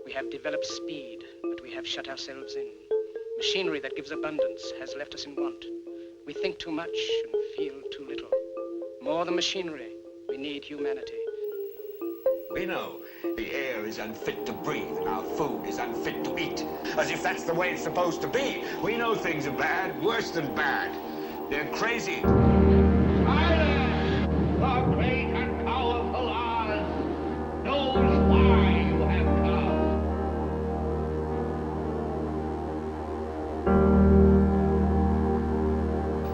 We have developed speed, but we have shut ourselves in. Machinery that gives abundance has left us in want. We think too much and feel too little. More than machinery, we need humanity. We know the air is unfit to breathe and our food is unfit to eat. As if that's the way it's supposed to be. We know things are bad, worse than bad. They're crazy. Silence! The great and powerful Oz knows why you have come.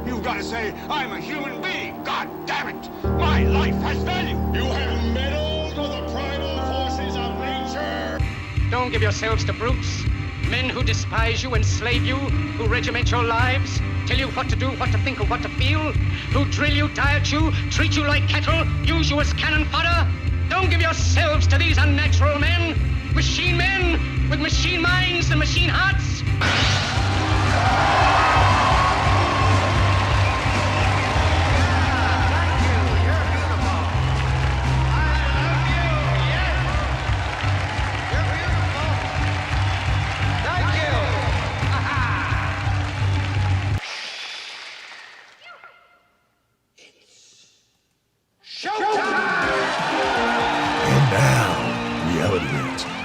You've got to say, I'm a human being. God damn it. My life has value. You have meddled with the primal forces of nature. Don't give yourselves to brutes, men who despise you, enslave you, who regiment your lives, tell you what to do, what to think, or what to feel, who drill you, diet you, treat you like cattle, use you as cannon fodder. Don't give yourselves to these unnatural men with machine minds and machine hearts.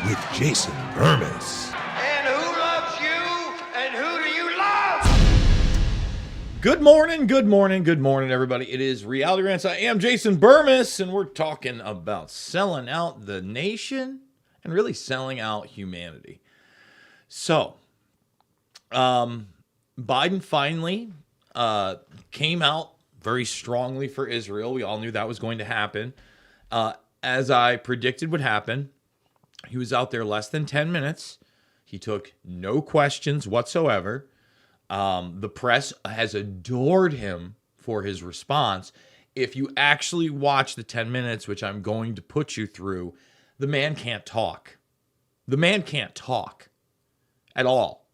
With Jason Bermas. And who loves you? And who do you love? Good morning, everybody. It is Reality Rants. I am Jason Bermas, and we're talking about selling out the nation and really selling out humanity. So, Biden finally came out very strongly for Israel. We all knew that was going to happen. As I predicted would happen, he was out there less than 10 minutes. He took no questions whatsoever. The press has adored him for his response. If you actually watch the 10 minutes, which I'm going to put you through, the man can't talk. The man can't talk at all.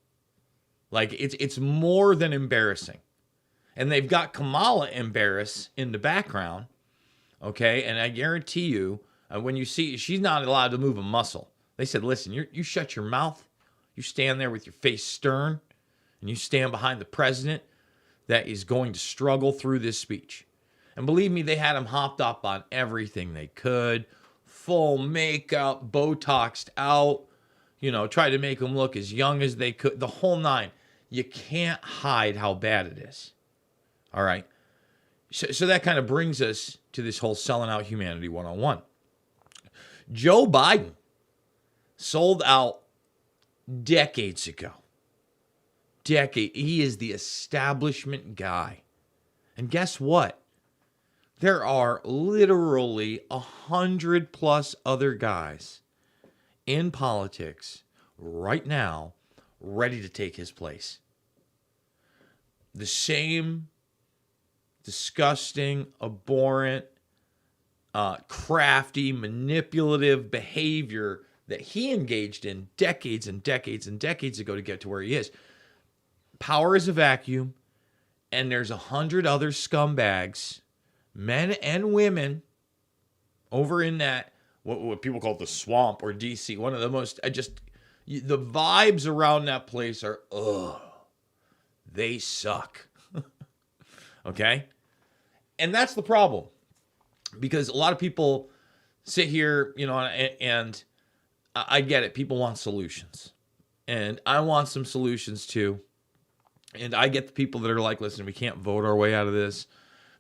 Like, it's more than embarrassing. And they've got Kamala embarrassed in the background, okay? And I guarantee you, when you see, she's not allowed to move a muscle. They said, listen, you shut your mouth, you stand there with your face stern, and you stand behind the president that is going to struggle through this speech. And believe me, they had him hopped up on everything they could, full makeup, Botoxed out, tried to make him look as young as they could, the whole nine. You can't hide how bad it is. All right. So that kind of brings us to this whole selling out humanity 101. Joe Biden sold out decades ago. He is the establishment guy. And guess what? There are literally 100+ other guys in politics right now ready to take his place. The same disgusting, abhorrent, crafty, manipulative behavior that he engaged in decades and decades and decades ago to get to where he is. Power is a vacuum, and there's 100 other scumbags, men and women, over in that, what people call the swamp or DC. One of the most, the vibes around that place are, they suck. Okay? And that's the problem. Because a lot of people sit here, and I get it. People want solutions. And I want some solutions too. And I get the people that are like, listen, we can't vote our way out of this.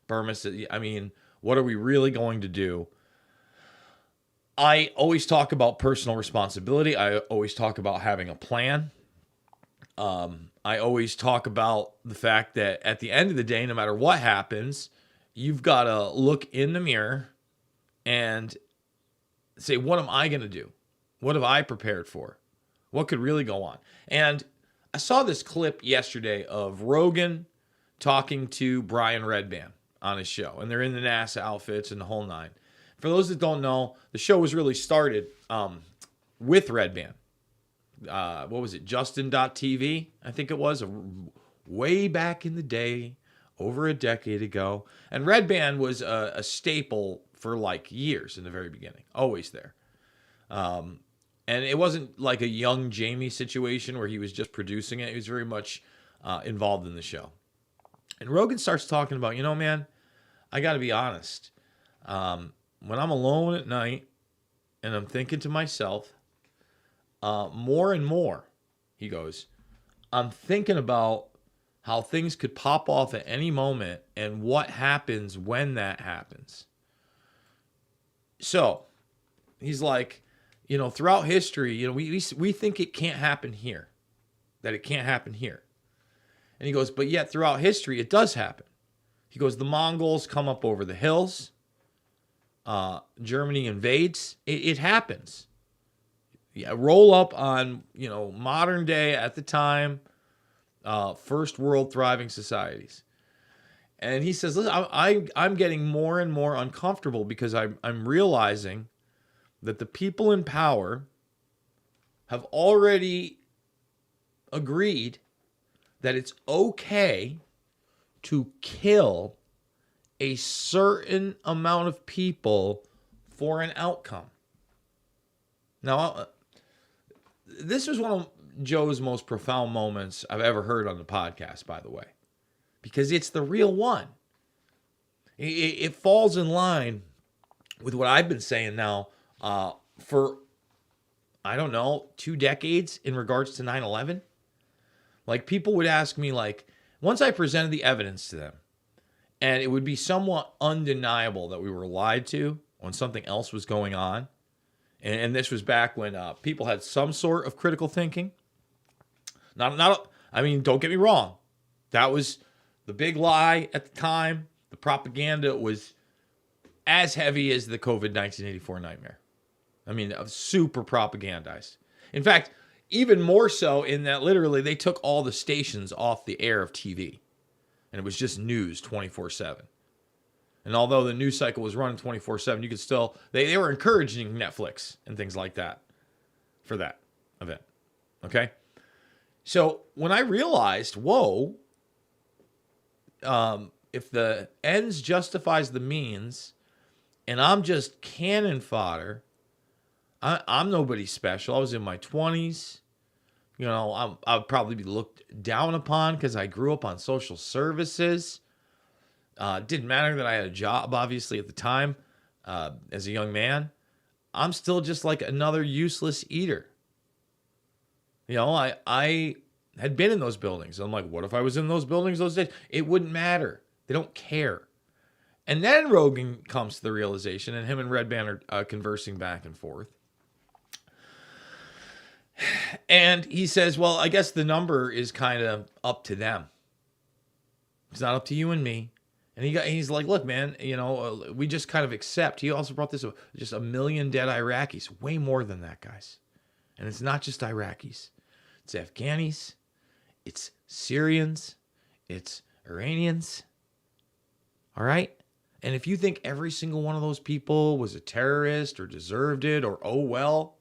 Bermas, what are we really going to do? I always talk about personal responsibility. I always talk about having a plan. I always talk about the fact that at the end of the day, no matter what happens, you've got to look in the mirror and say, what am I going to do? What have I prepared for? What could really go on? And I saw this clip yesterday of Rogan talking to Brian Redban on his show. And they're in the NASA outfits and the whole nine. For those that don't know, the show was really started with Redban. What was it? Justin.tv, I think it was, way back in the day, over a decade ago. And Redban was a staple for like years in the very beginning, always there. And it wasn't like a young Jamie situation where he was just producing it. He was very much involved in the show. And Rogan starts talking about, man, I got to be honest. When I'm alone at night and I'm thinking to myself, more and more, he goes, I'm thinking about how things could pop off at any moment and what happens when that happens. So he's like, throughout history, we think it can't happen here, that it can't happen here. And he goes, but yet throughout history, it does happen. He goes, the Mongols come up over the hills. Germany invades. It happens. Yeah, roll up on, modern day at the time, first world thriving societies. And he says, listen, I'm getting more and more uncomfortable because I'm realizing that the people in power have already agreed that it's okay to kill a certain amount of people for an outcome. Now, this was one of Joe's most profound moments I've ever heard on the podcast, by the way, because it's the real one. It falls in line with what I've been saying now for, 2 decades in regards to 9/11. Like, people would ask me, once I presented the evidence to them, and it would be somewhat undeniable that we were lied to when something else was going on. And this was back when people had some sort of critical thinking. Don't get me wrong. That was the big lie at the time. The propaganda was as heavy as the COVID 1984 nightmare. Super propagandized. In fact, even more so in that literally they took all the stations off the air of TV. And it was just news 24/7. And although the news cycle was running 24/7, you could still, they were encouraging Netflix and things like that for that event. Okay? So when I realized, whoa, if the ends justifies the means, and I'm just cannon fodder, I'm nobody special. I was in my 20s. I'd probably be looked down upon because I grew up on social services. Didn't matter that I had a job, obviously, at the time as a young man. I'm still just like another useless eater. I had been in those buildings. I'm like, what if I was in those buildings those days? It wouldn't matter. They don't care. And then Rogan comes to the realization, and him and Red Band are conversing back and forth. And he says, well, I guess the number is kind of up to them. It's not up to you and me. And he's like, look, man, we just kind of accept. He also brought this up, just 1 million dead Iraqis. Way more than that, guys. And it's not just Iraqis. It's Afghanis. It's Syrians. It's Iranians. All right? And if you think every single one of those people was a terrorist or deserved it or, oh, well,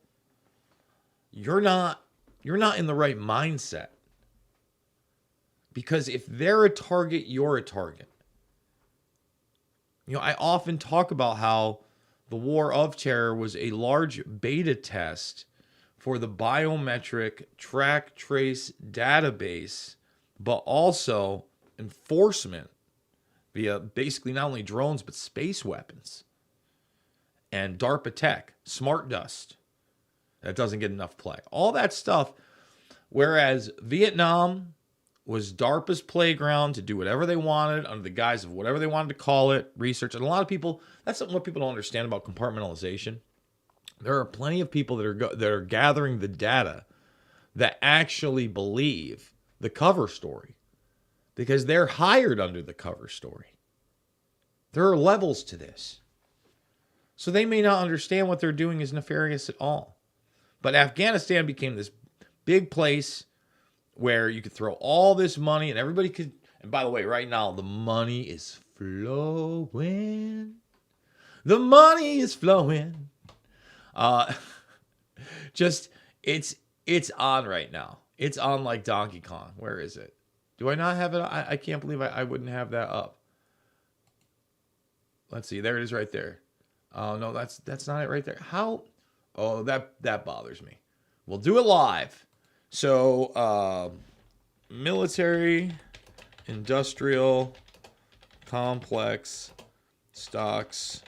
you're not in the right mindset. Because if they're a target, you're a target. I often talk about how the war of terror was a large beta test for the biometric track trace database, but also enforcement via basically not only drones, but space weapons and DARPA tech, smart dust. That doesn't get enough play. All that stuff. Whereas Vietnam was DARPA's playground to do whatever they wanted under the guise of whatever they wanted to call it, research. And a lot of people, that's something what people don't understand about compartmentalization. There are plenty of people that are gathering the data that actually believe the cover story because they're hired under the cover story. There are levels to this. So they may not understand what they're doing is nefarious at all. But Afghanistan became this big place where you could throw all this money and everybody could. And by the way, right now, the money is flowing. The money is flowing. It's on right now. It's on like Donkey Kong. Where is it? Do I not have it? I can't believe I wouldn't have that up. Let's see. There it is right there. Oh, no, that's not it right there. How? Oh, that bothers me. We'll do it live. So, military, industrial, complex, stocks,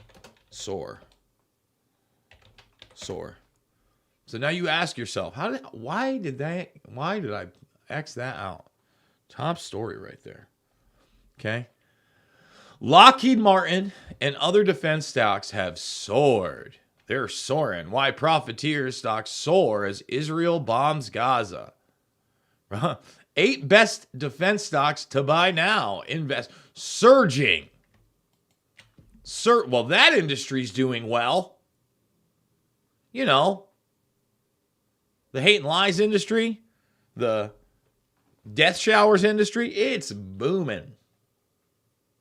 soar. So now you ask yourself, why did I X that out? Top story right there. Okay. Lockheed Martin and other defense stocks have soared. They're soaring. Why profiteers stocks soar as Israel bombs Gaza. 8 best defense stocks to buy now. Invest. Surging. Well, that industry's doing well. You know, the hate and lies industry, the death showers industry, it's booming.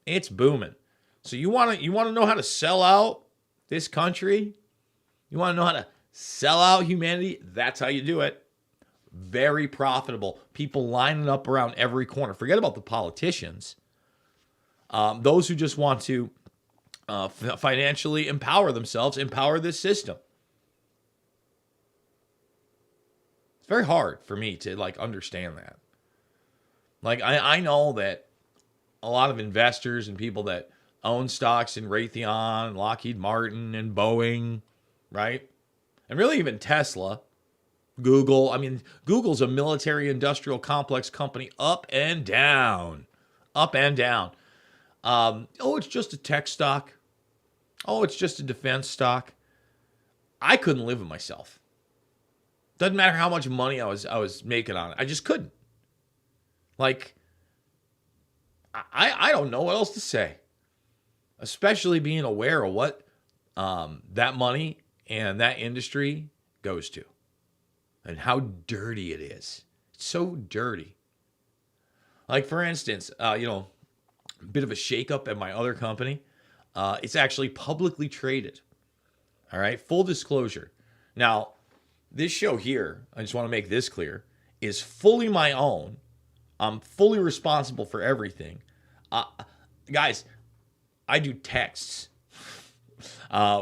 It's booming. So you want to know how to sell out this country? You want to know how to sell out humanity? That's how you do it. Very profitable. People lining up around every corner. Forget about the politicians. Those who just want to financially empower themselves, empower this system. It's very hard for me to understand that. I know that a lot of investors and people that own stocks in Raytheon, Lockheed Martin, and Boeing, right? And really even Tesla, Google. I mean, Google's a military industrial complex company up and down. Up and down. It's just a tech stock. Oh, it's just a defense stock. I couldn't live with myself. Doesn't matter how much money I was making on it. I just couldn't. I don't know what else to say. Especially being aware of what that money and that industry goes to. And how dirty it is. It's so dirty. For instance, a bit of a shakeup at my other company. It's actually publicly traded. All right, full disclosure. Now, this show here, I just want to make this clear, is fully my own. I'm fully responsible for everything. Guys, I do texts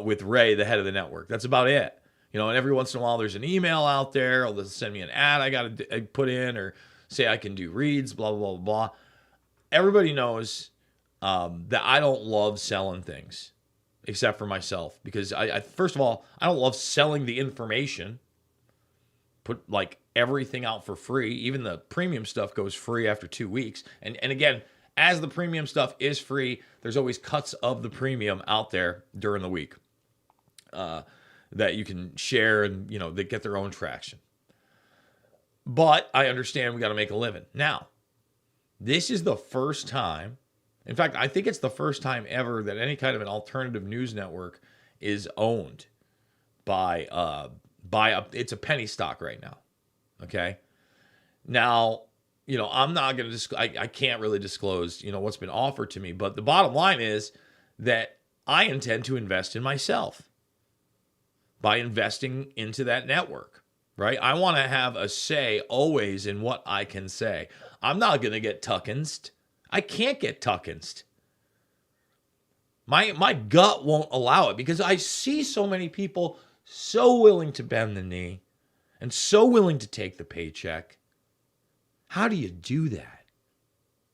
with Ray, the head of the network. That's about it. And every once in a while there's an email out there, or they'll send me an ad I got to put in, or say I can do reads, blah, blah, blah, blah. Everybody knows that I don't love selling things, except for myself. Because I first of all, I don't love selling the information. Put everything out for free. Even the premium stuff goes free after 2 weeks. And again, as the premium stuff is free, there's always cuts of the premium out there during the week that you can share and, they get their own traction. But I understand we got to make a living. Now, this is the first time, in fact, I think it's the first time ever that any kind of an alternative news network is owned by it's a penny stock right now. Okay. Now, I'm not going to I can't really disclose, what's been offered to me, but the bottom line is that I intend to invest in myself by investing into that network, right? I want to have a say always in what I can say. I'm not going to get tuckenced. I can't get tuckenced. My gut won't allow it, because I see so many people so willing to bend the knee and so willing to take the paycheck. How do you do that?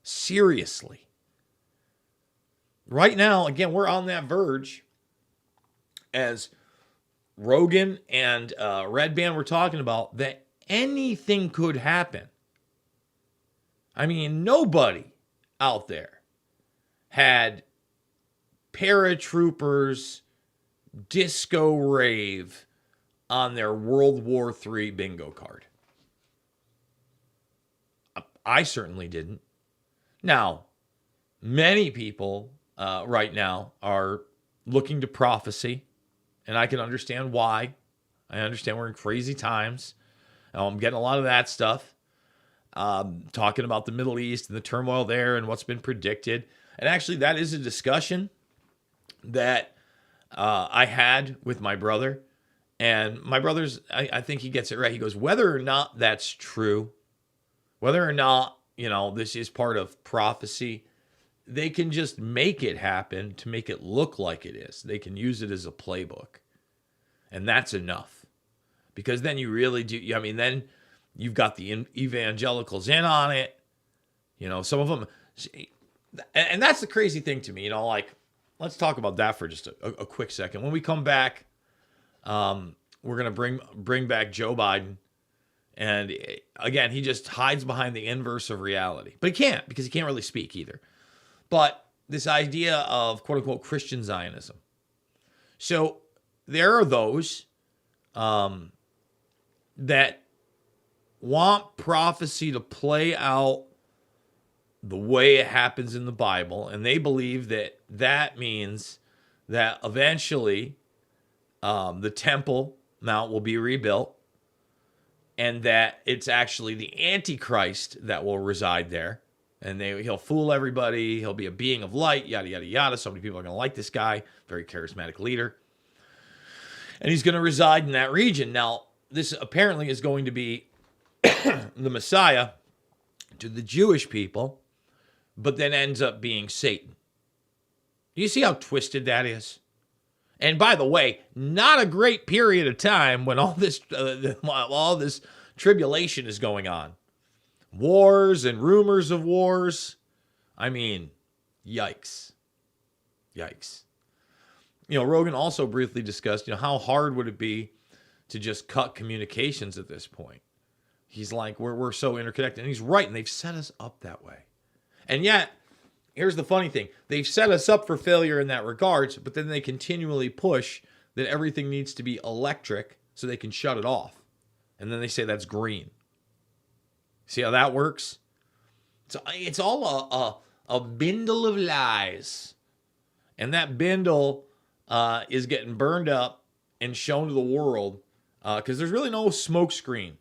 Seriously. Right now, again, we're on that verge, as Rogan and Red Band were talking about, that anything could happen. I mean, nobody out there had paratroopers disco rave on their World War III bingo card. I certainly didn't. Now, many people right now are looking to prophecy, and I can understand why. I understand we're in crazy times. I'm getting a lot of that stuff. Talking about the Middle East and the turmoil there and what's been predicted. And actually, that is a discussion that I had with my brother. And my brother's, I think he gets it right. He goes, whether or not that's true, whether or not, this is part of prophecy, they can just make it happen to make it look like it is. They can use it as a playbook. And that's enough. because then you really do. I mean, then you've got the evangelicals in on it. You know, some of them, and that's the crazy thing to me. You know, like, let's talk about that for just a quick second. When we come back, we're gonna bring back Joe Biden. And again, he just hides behind the inverse of reality. But he can't, because he can't really speak either. But this idea of quote-unquote Christian Zionism. So there are those that want prophecy to play out the way it happens in the Bible. And they believe that that means that eventually the Temple Mount will be rebuilt. And that it's actually the Antichrist that will reside there. And he'll fool everybody. He'll be a being of light, yada, yada, yada. So many people are going to like this guy. Very charismatic leader. And he's going to reside in that region. Now, this apparently is going to be the Messiah to the Jewish people, but then ends up being Satan. Do you see how twisted that is? And by the way, not a great period of time when all this tribulation is going on. Wars and rumors of wars. I mean, yikes. Yikes. You know, Rogan also briefly discussed, you know, how hard would it be to just cut communications at this point? He's like, we're so interconnected. And he's right, and they've set us up that way. And yet, here's the funny thing. They've set us up for failure in that regards, but then they continually push that everything needs to be electric so they can shut it off. And then they say that's green. See how that works? So it's all a bindle of lies. And that bindle is getting burned up and shown to the world because there's really no smoke screen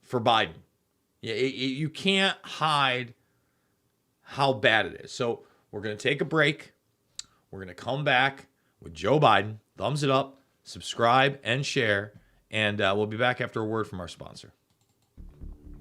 for Biden. You can't hide how bad it is. So we're going to take a break. We're going to come back with Joe Biden. Thumbs it up, subscribe, and share. And we'll be back after a word from our sponsor.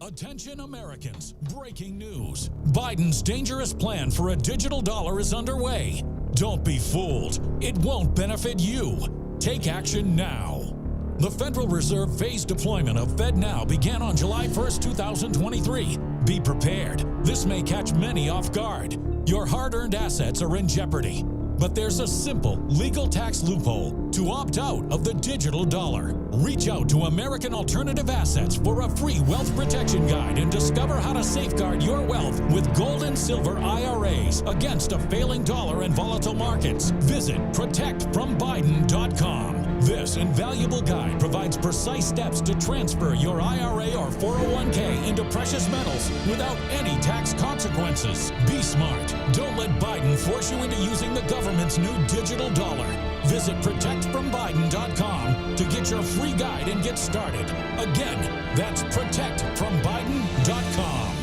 Attention Americans, breaking news. Biden's dangerous plan for a digital dollar is underway. Don't be fooled. It won't benefit you. Take action now. The Federal Reserve phased deployment of FedNow began on July 1st, 2023. Be prepared. This may catch many off guard. Your hard-earned assets are in jeopardy. But there's a simple legal tax loophole to opt out of the digital dollar. Reach out to American Alternative Assets for a free wealth protection guide and discover how to safeguard your wealth with gold and silver IRAs against a failing dollar and volatile markets. Visit protectfrombiden.com. This invaluable guide provides precise steps to transfer your IRA or 401k into precious metals without any tax consequences. Be smart. Don't let Biden force you into using the government's new digital dollar. Visit protectfrombiden.com to get your free guide and get started. Again, that's protectfrombiden.com.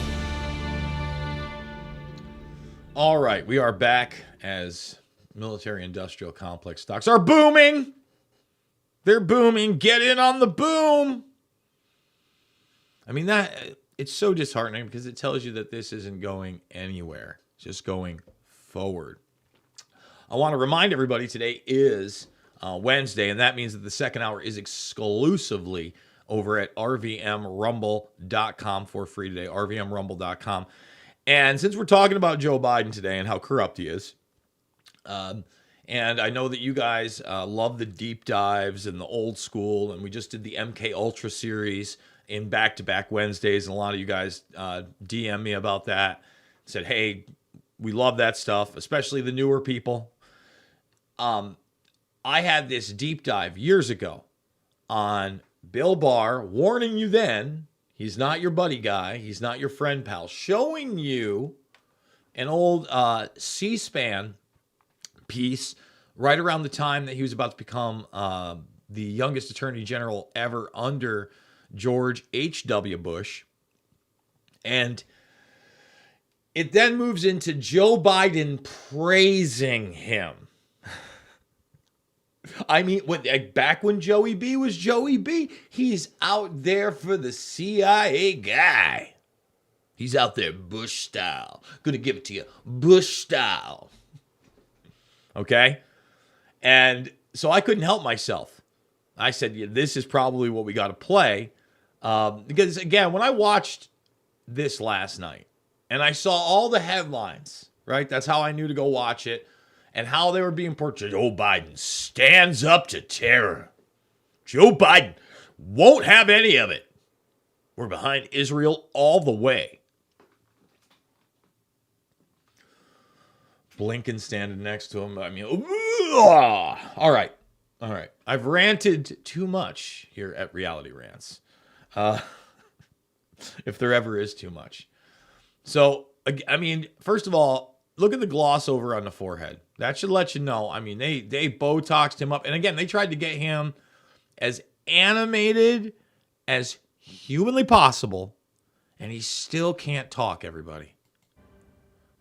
All right, we are back as military-industrial complex stocks are booming. They're booming. Get in on the boom. I mean, it's so disheartening because it tells you that this isn't going anywhere. It's just going forward. I want to remind everybody today is Wednesday, and that means that the second hour is exclusively over at rvmrumble.com for free today, rvmrumble.com. And since we're talking about Joe Biden today and how corrupt he is, and I know that you guys love the deep dives and the old school, and we just did the MK Ultra series in back-to-back Wednesdays, and a lot of you guys DM me about that, said, hey, we love that stuff, especially the newer people. I had this deep dive years ago on Bill Barr, warning you then, he's not your buddy guy, he's not your friend pal, showing you an old C-SPAN piece right around the time that he was about to become the youngest attorney general ever under George H.W. Bush. And it then moves into Joe Biden praising him. I mean, back when Joey B was Joey B, he's out there for the CIA guy. He's out there Bush style. Gonna give it to you Bush style. Okay? And so I couldn't help myself. I said, yeah, this is probably what we got to play. Because, again, when I watched this last night and I saw all the headlines, right? That's how I knew to go watch it, and how they were being portrayed. Joe Biden stands up to terror. Joe Biden won't have any of it. We're behind Israel all the way. Blinken standing next to him. I mean, all right. I've ranted too much here at Reality Rants. If there ever is too much. So, I mean, first of all, look at the gloss over on the forehead. That should let you know. I mean, they Botoxed him up. And again, they tried to get him as animated as humanly possible. And he still can't talk, everybody.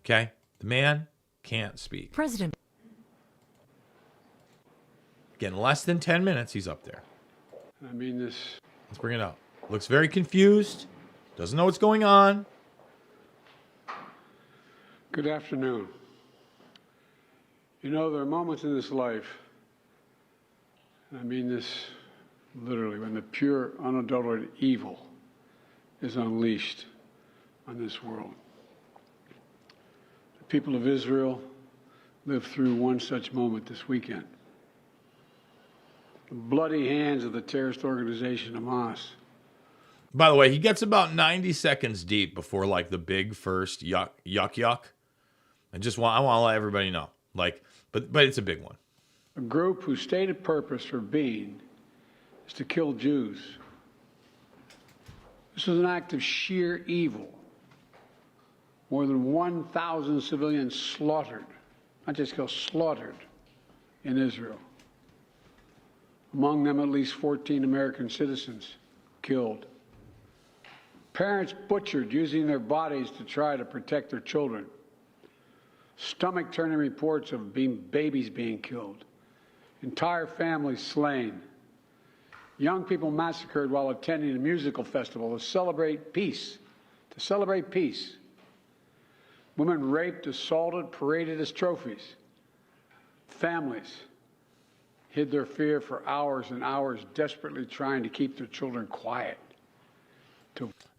Okay? The man can't speak. President. Again, less than 10 minutes, he's up there. I mean this. Let's bring it up. Looks very confused. Doesn't know what's going on. Good afternoon. You know, there are moments in this life, and I mean this literally, when the pure, unadulterated evil is unleashed on this world. The people of Israel lived through one such moment this weekend. The bloody hands of the terrorist organization Hamas. By the way, he gets about 90 seconds deep before like the big first yuck. I want to let everybody know. But it's a big one. A group whose stated purpose for being is to kill Jews. This was an act of sheer evil. More than 1,000 civilians slaughtered, not just killed, slaughtered in Israel. Among them, at least 14 American citizens killed. Parents butchered using their bodies to try to protect their children. Stomach-turning reports of babies being killed. Entire families slain. Young people massacred while attending a musical festival to celebrate peace. Women raped, assaulted, paraded as trophies. Families hid their fear for hours and hours, desperately trying to keep their children quiet.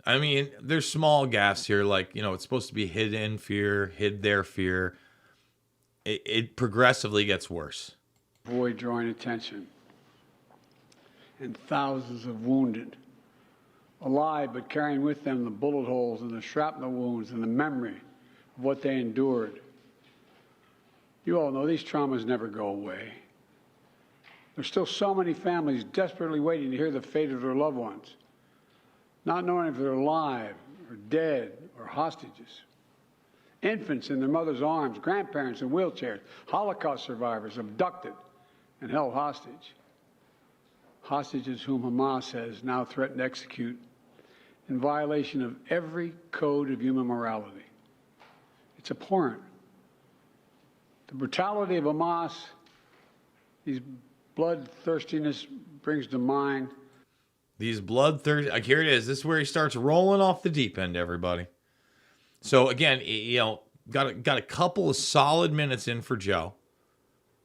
I mean, there's small gaps here, it's supposed to be hid their fear. It progressively gets worse. Avoid drawing attention. And thousands of wounded, alive but carrying with them the bullet holes and the shrapnel wounds and the memory of what they endured. You all know these traumas never go away. There's still so many families desperately waiting to hear the fate of their loved ones, not knowing if they're alive or dead or hostages. Infants in their mother's arms, grandparents in wheelchairs, Holocaust survivors abducted and held hostage. Hostages whom Hamas has now threatened to execute in violation of every code of human morality. It's abhorrent. The brutality of Hamas, these bloodthirstiness brings to mind. These bloodthirsty, here it is. This is where he starts rolling off the deep end, everybody. So again, got a couple of solid minutes in for Joe.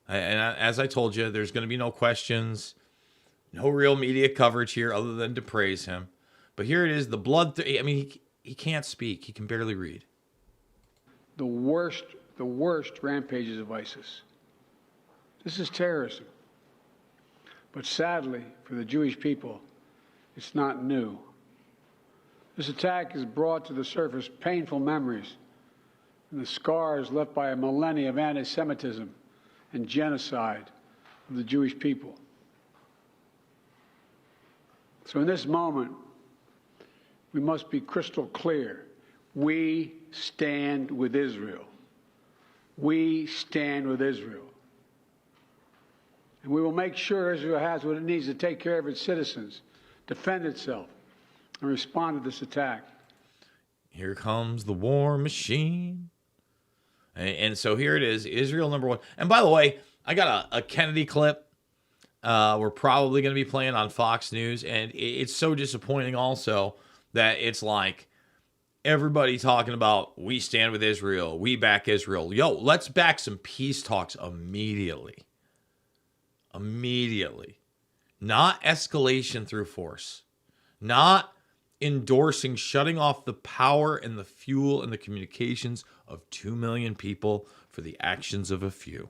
And as I told you, there's going to be no questions, no real media coverage here other than to praise him. But here it is, the blood. He can't speak. He can barely read. The worst rampages of ISIS. This is terrorism. But sadly, for the Jewish people, it's not new. This attack has brought to the surface painful memories and the scars left by a millennia of anti-Semitism and genocide of the Jewish people. So in this moment, we must be crystal clear. We stand with Israel. We stand with Israel. And we will make sure Israel has what it needs to take care of its citizens, defend itself, and respond to this attack. Here comes the war machine. And so here it is, Israel number one. And by the way, I got a Kennedy clip we're probably going to be playing on Fox News. And it's so disappointing also that it's like everybody talking about we stand with Israel, we back Israel. Yo, let's back some peace talks immediately. not escalation through force, not endorsing shutting off the power and the fuel and the communications of 2 million people for the actions of a few.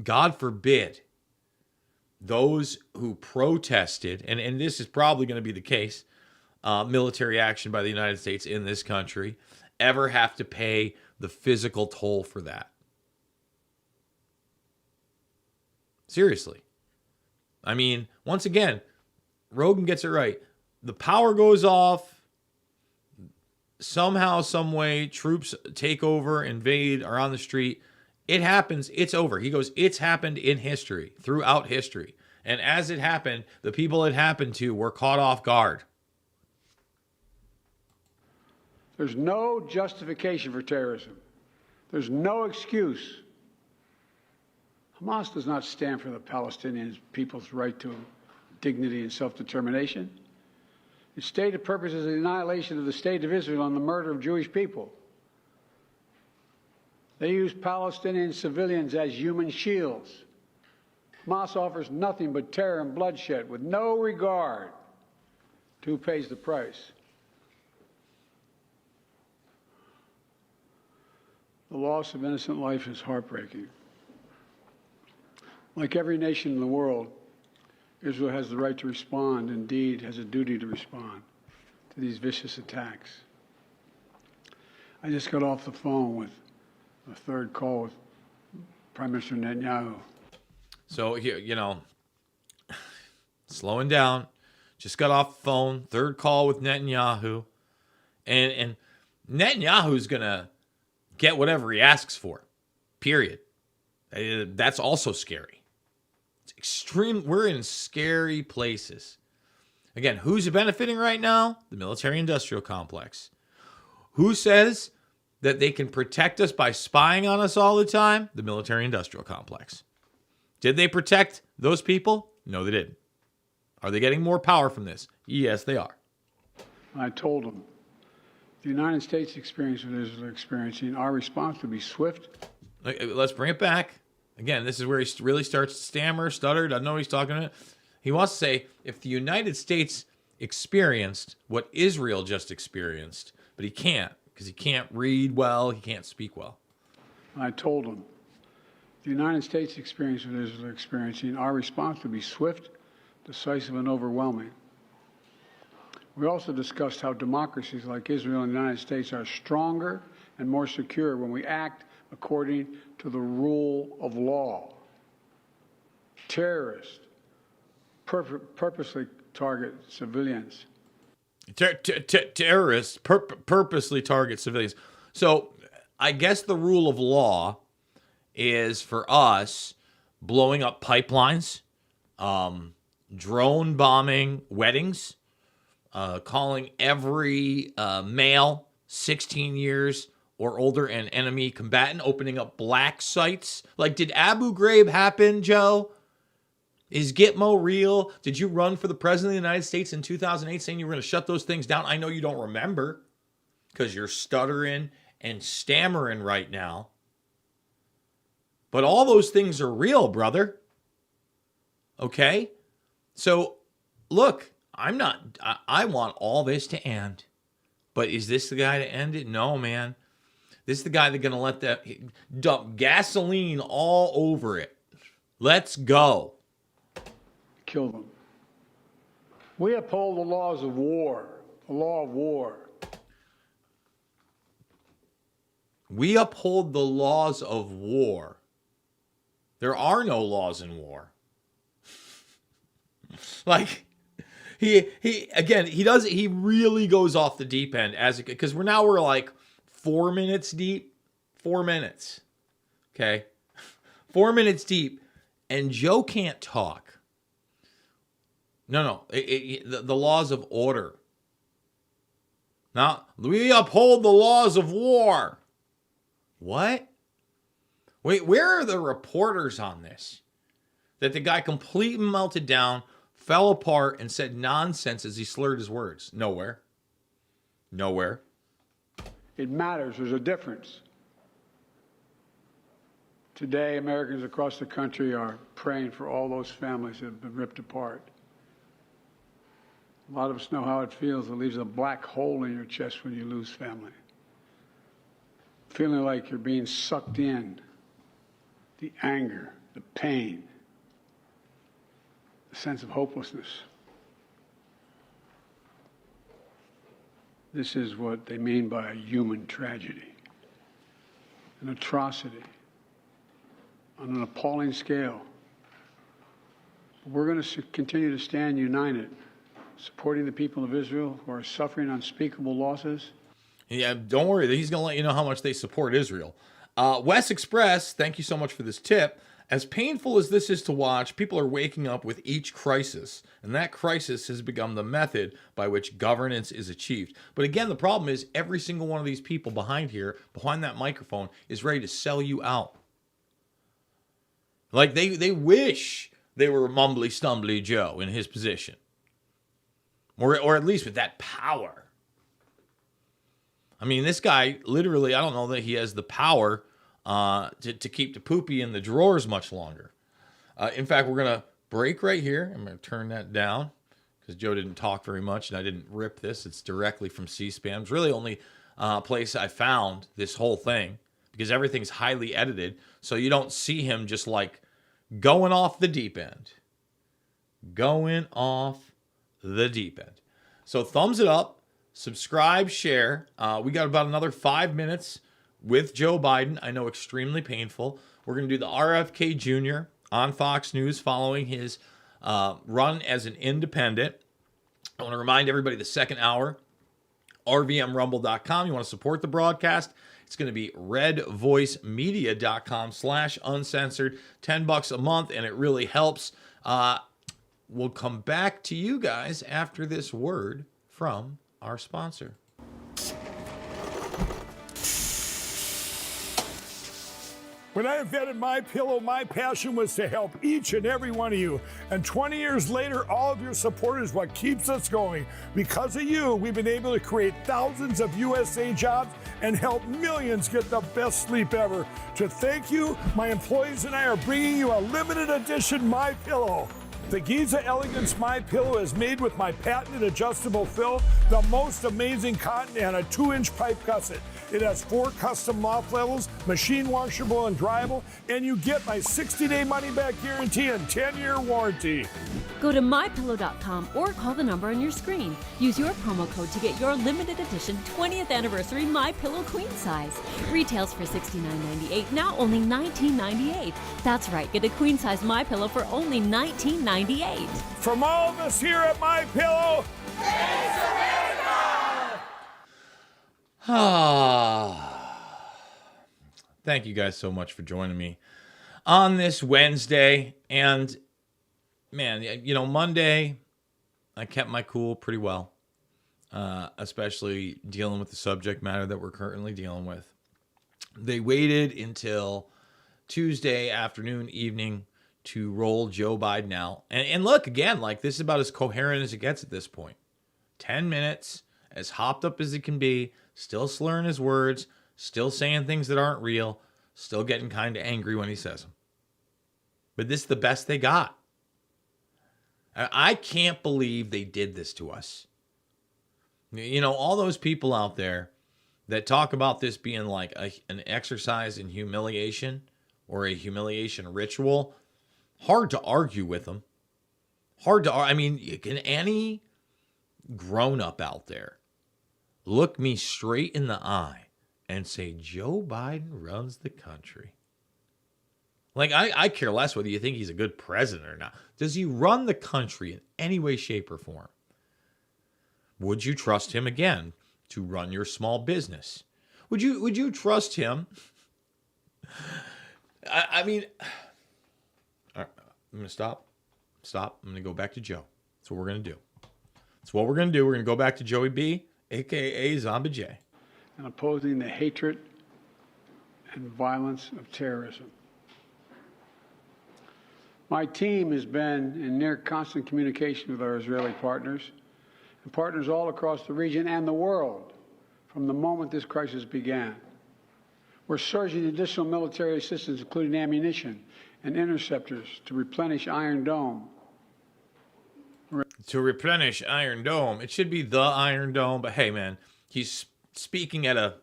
God forbid those who protested, and this is probably going to be the case, military action by the United States in this country, ever have to pay the physical toll for that. Seriously. I mean, once again, Rogan gets it right. The power goes off. Somehow, some way, troops take over, invade, are on the street. It happens. It's over. He goes, it's happened in history, throughout history. And as it happened, the people it happened to were caught off guard. There's no justification for terrorism. There's no excuse. Hamas does not stand for the Palestinian people's right to dignity and self-determination. Its stated purpose is the annihilation of the state of Israel and the murder of Jewish people. They use Palestinian civilians as human shields. Hamas offers nothing but terror and bloodshed with no regard to who pays the price. The loss of innocent life is heartbreaking. Like every nation in the world, Israel has the right to respond, indeed has a duty to respond to these vicious attacks. I just got off the phone with a third call with Prime Minister Netanyahu. So, slowing down, just got off the phone, third call with Netanyahu. And Netanyahu's going to get whatever he asks for, period. That's also scary. It's extreme. We're in scary places. Again, who's benefiting right now? The military-industrial complex. Who says that they can protect us by spying on us all the time? The military-industrial complex. Did they protect those people? No, they didn't. Are they getting more power from this? Yes, they are. I told them, the United States experience what Israel is experiencing, our response would be swift. Let's bring it back. Again, this is where he really starts to stammer, stutter, doesn't know what he's talking about. He wants to say, if the United States experienced what Israel just experienced, but he can't, because he can't read well, he can't speak well. I told them, the United States experience what Israel is experiencing, our response would be swift, decisive, and overwhelming. We also discussed how democracies like Israel and the United States are stronger and more secure when we act according to the rule of law. Terrorists purposely target civilians. Terrorists purposely target civilians. So I guess the rule of law is for us blowing up pipelines, drone bombing weddings, calling every male 16 years or older an enemy combatant, opening up black sites. Like, did Abu Ghraib happen, Joe? Is Gitmo real? Did you run for the president of the United States in 2008 saying you were going to shut those things down? I know you don't remember because you're stuttering and stammering right now. But all those things are real, brother. Okay? So, look, I want all this to end. But is this the guy to end it? No, man. This is the guy that's going to let that dump gasoline all over it. Let's go. Kill them. We uphold the laws of war, the law of war. We uphold the laws of war. There are no laws in war. Like, he really goes off the deep end because we're like 4 minutes deep. 4 minutes. Okay. 4 minutes deep. And Joe can't talk. No. The laws of order. Now, we uphold the laws of war. What? Wait, where are the reporters on this? That the guy completely melted down, fell apart, and said nonsense as he slurred his words. Nowhere. It matters. There's a difference. Today, Americans across the country are praying for all those families that have been ripped apart. A lot of us know how it feels. It leaves a black hole in your chest when you lose family. Feeling like you're being sucked in. The anger, the pain, the sense of hopelessness. This is what they mean by a human tragedy, an atrocity on an appalling scale. We're going to continue to stand united, supporting the people of Israel who are suffering unspeakable losses. Yeah, don't worry. He's going to let you know how much they support Israel. West Express, thank you so much for this tip. As painful as this is to watch, people are waking up with each crisis, and that crisis has become the method by which governance is achieved. But again, the problem is every single one of these people behind that microphone, is ready to sell you out. Like they wish they were Mumbly Stumbly Joe in his position. Or at least with that power. I mean, this guy, literally, I don't know that he has the power to keep the poopy in the drawers much longer. In fact, we're going to break right here. I'm going to turn that down because Joe didn't talk very much and I didn't rip this. It's directly from C-SPAN. It's really only place I found this whole thing because everything's highly edited. So you don't see him just like going off the deep end. Going off the deep end. So thumbs it up. Subscribe, share. We got about another 5 minutes with Joe Biden. I know, extremely painful. We're going to do the RFK Jr. on Fox News following his run as an independent. I want to remind everybody the second hour, rvmrumble.com. You want to support the broadcast? It's going to be redvoicemedia.com/uncensored. $10 a month, and it really helps. We'll come back to you guys after this word from our sponsor. When I invented MyPillow, my passion was to help each and every one of you. And 20 years later, all of your support is what keeps us going. Because of you, we've been able to create thousands of USA jobs and help millions get the best sleep ever. To thank you, my employees and I are bringing you a limited edition MyPillow. The Giza Elegance MyPillow is made with my patented adjustable fill, the most amazing cotton, and a 2-inch pipe gusset. It has 4 custom loft levels, machine washable and dryable, and you get my 60-day money-back guarantee and 10-year warranty. Go to mypillow.com or call the number on your screen. Use your promo code to get your limited edition 20th anniversary MyPillow queen size. Retails for $69.98, now only $19.98. That's right, get a queen size MyPillow for only $19.98. From all of us here at MyPillow, thanks America! Thank you guys so much for joining me on this Wednesday. And man, you know, Monday, I kept my cool pretty well, especially dealing with the subject matter that we're currently dealing with. They waited until Tuesday afternoon, evening to roll Joe Biden out. And look, again, like this is about as coherent as it gets at this point. 10 minutes, as hopped up as it can be, still slurring his words, still saying things that aren't real, still getting kind of angry when he says them. But this is the best they got. I can't believe they did this to us. You know, all those people out there that talk about this being like an exercise in humiliation or a humiliation ritual, hard to argue with them. I mean, can any grown-up out there look me straight in the eye and say, Joe Biden runs the country? Like, I care less whether you think he's a good president or not. Does he run the country in any way, shape, or form? Would you trust him again to run your small business? Would you trust him? I mean, all right, I'm going to stop. I'm going to go back to Joe. That's what we're going to do. We're going to go back to Joey B, a.k.a. Zombie J. And opposing the hatred and violence of terrorism. My team has been in near constant communication with our Israeli partners and partners all across the region and the world from the moment this crisis began. We're surging additional military assistance, including ammunition and interceptors, to replenish Iron Dome. To replenish Iron Dome. It should be the Iron Dome, but hey, man, he's speaking at a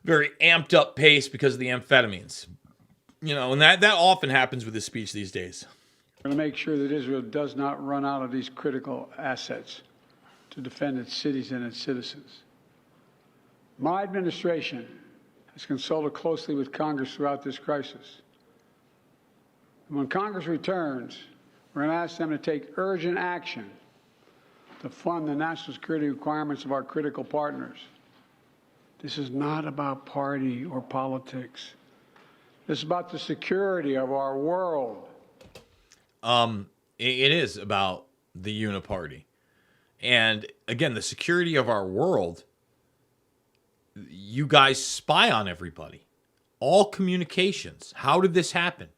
very amped up pace because of the amphetamines. You know, and that often happens with his speech these days. We're going to make sure that Israel does not run out of these critical assets to defend its cities and its citizens. My administration has consulted closely with Congress throughout this crisis. And when Congress returns, we're going to ask them to take urgent action to fund the national security requirements of our critical partners. This is not about party or politics. This is about the security of our world. It is about the uniparty. And again, the security of our world, you guys spy on everybody. All communications. How did this happen?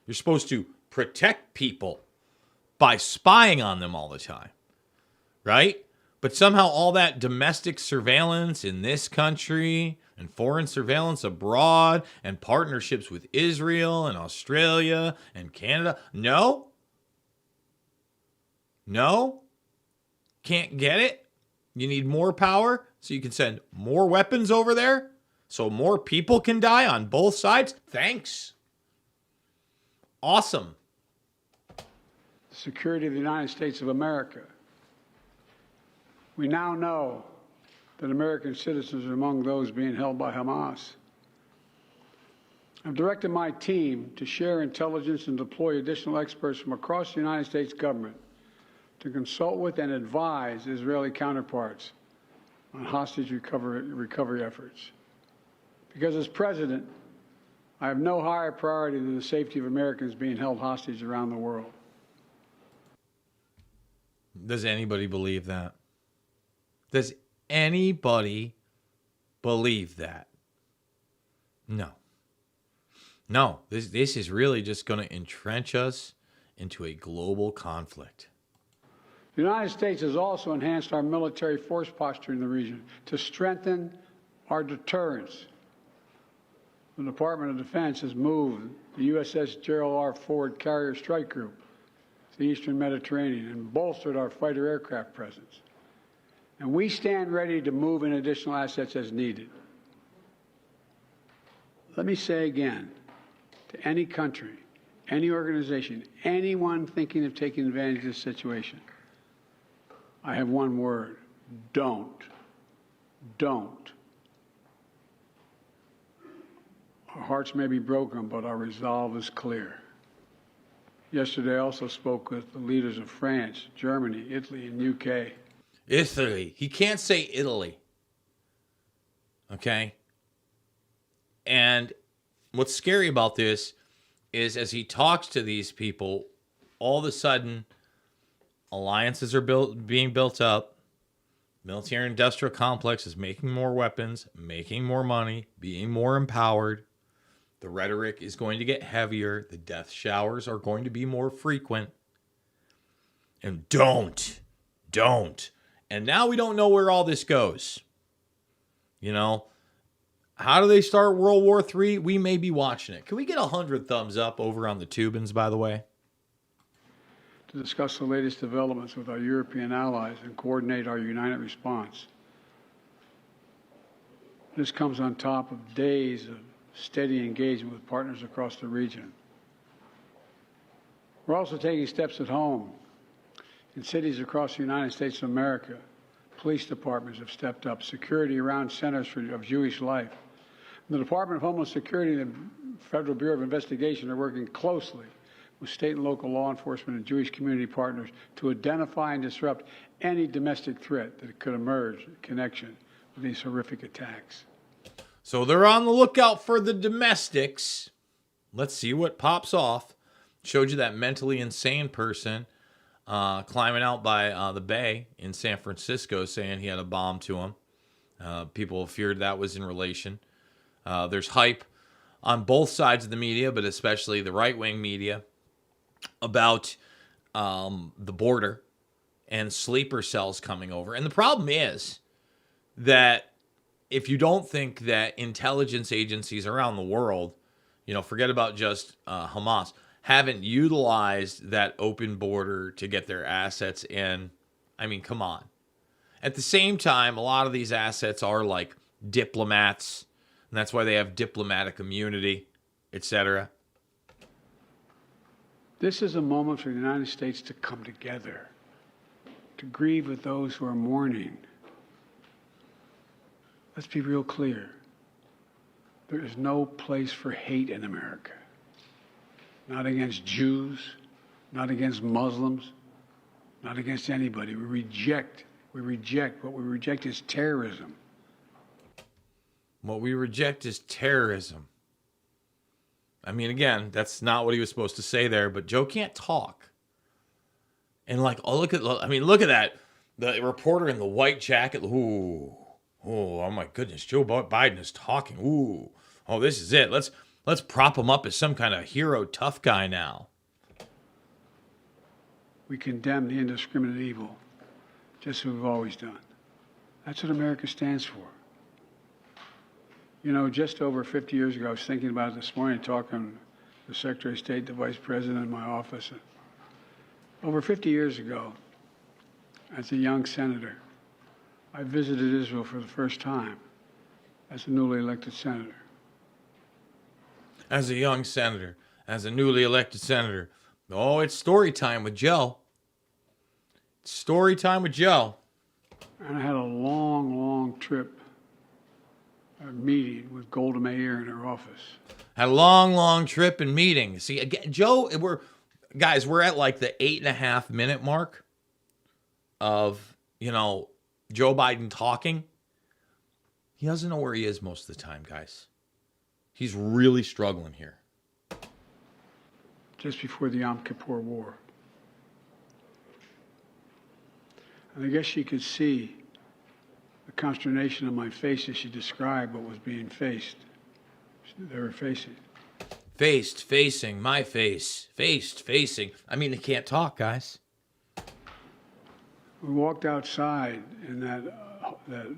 You're supposed to protect people by spying on them all the time, right? But somehow all that domestic surveillance in this country and foreign surveillance abroad and partnerships with Israel and Australia and Canada, no, can't get it. You need more power so you can send more weapons over there so more people can die on both sides. Thanks. Awesome. The security of the United States of America. We now know that American citizens are among those being held by Hamas. I've directed my team to share intelligence and deploy additional experts from across the United States government to consult with and advise Israeli counterparts on hostage recovery efforts. Because as president, I have no higher priority than the safety of Americans being held hostage around the world. Does anybody believe that? Does anybody believe that? No. No, this is really just going to entrench us into a global conflict. The United States has also enhanced our military force posture in the region to strengthen our deterrence. The Department of Defense has moved the USS Gerald R. Ford Carrier Strike Group to the Eastern Mediterranean and bolstered our fighter aircraft presence. And we stand ready to move in additional assets as needed. Let me say again, to any country, any organization, anyone thinking of taking advantage of this situation, I have one word: don't. Don't. Our hearts may be broken, but our resolve is clear. Yesterday, I also spoke with the leaders of France, Germany, Italy, and UK. Italy. He can't say Italy. Okay? And what's scary about this is as he talks to these people, all of a sudden, alliances are being built up. Military industrial complex is making more weapons, making more money, being more empowered. The rhetoric is going to get heavier. The death showers are going to be more frequent. And don't. And now we don't know where all this goes. You know, how do they start World War III? We may be watching it. Can we get 100 thumbs up over on the Tubins, by the way? To discuss the latest developments with our European allies and coordinate our united response. This comes on top of days of steady engagement with partners across the region. We're also taking steps at home. In cities across the United States of America, police departments have stepped up security around centers of Jewish life. The Department of Homeland Security and the Federal Bureau of Investigation are working closely with state and local law enforcement and Jewish community partners to identify and disrupt any domestic threat that could emerge in connection with these horrific attacks. So they're on the lookout for the domestics. Let's see what pops off. Showed you that mentally insane person climbing out by the bay in San Francisco saying he had a bomb to him. People feared that was in relation. There's hype on both sides of the media, but especially the right-wing media, about the border and sleeper cells coming over. And the problem is that if you don't think that intelligence agencies around the world, forget about just Hamas, haven't utilized that open border to get their assets in, I mean, come on. At the same time, a lot of these assets are like diplomats, and that's why they have diplomatic immunity, etc. This is a moment for the United States to come together, to grieve with those who are mourning. Let's be real clear. There is no place for hate in America. Not against Jews, not against Muslims, not against anybody. We reject. What we reject is terrorism. What we reject is terrorism. I mean, again, that's not what he was supposed to say there, but Joe can't talk. And look at that. The reporter in the white jacket. Ooh. Oh my goodness. Joe Biden is talking. Ooh. Oh, this is it. Let's prop him up as some kind of hero tough guy now. We condemn the indiscriminate evil, just as we've always done. That's what America stands for. Just over 50 years ago, I was thinking about it this morning, talking to the Secretary of State, the Vice President in my office. Over 50 years ago, as a young senator, I visited Israel for the first time as a newly elected senator. As a young senator, as a newly elected senator. Oh, it's story time with Joe. It's story time with Joe. And I had a long, long trip, a meeting with Golda Meir in her office. Had a long, long trip and meeting. See, again, Joe, we're at like the 8.5 minute mark of, Joe Biden talking. He doesn't know where he is most of the time, guys. He's really struggling here. Just before the Yom Kippur War. And I guess she could see the consternation on my face as she described what was being faced. They were facing. Facing, my face. Facing. I mean, they can't talk, guys. We walked outside in that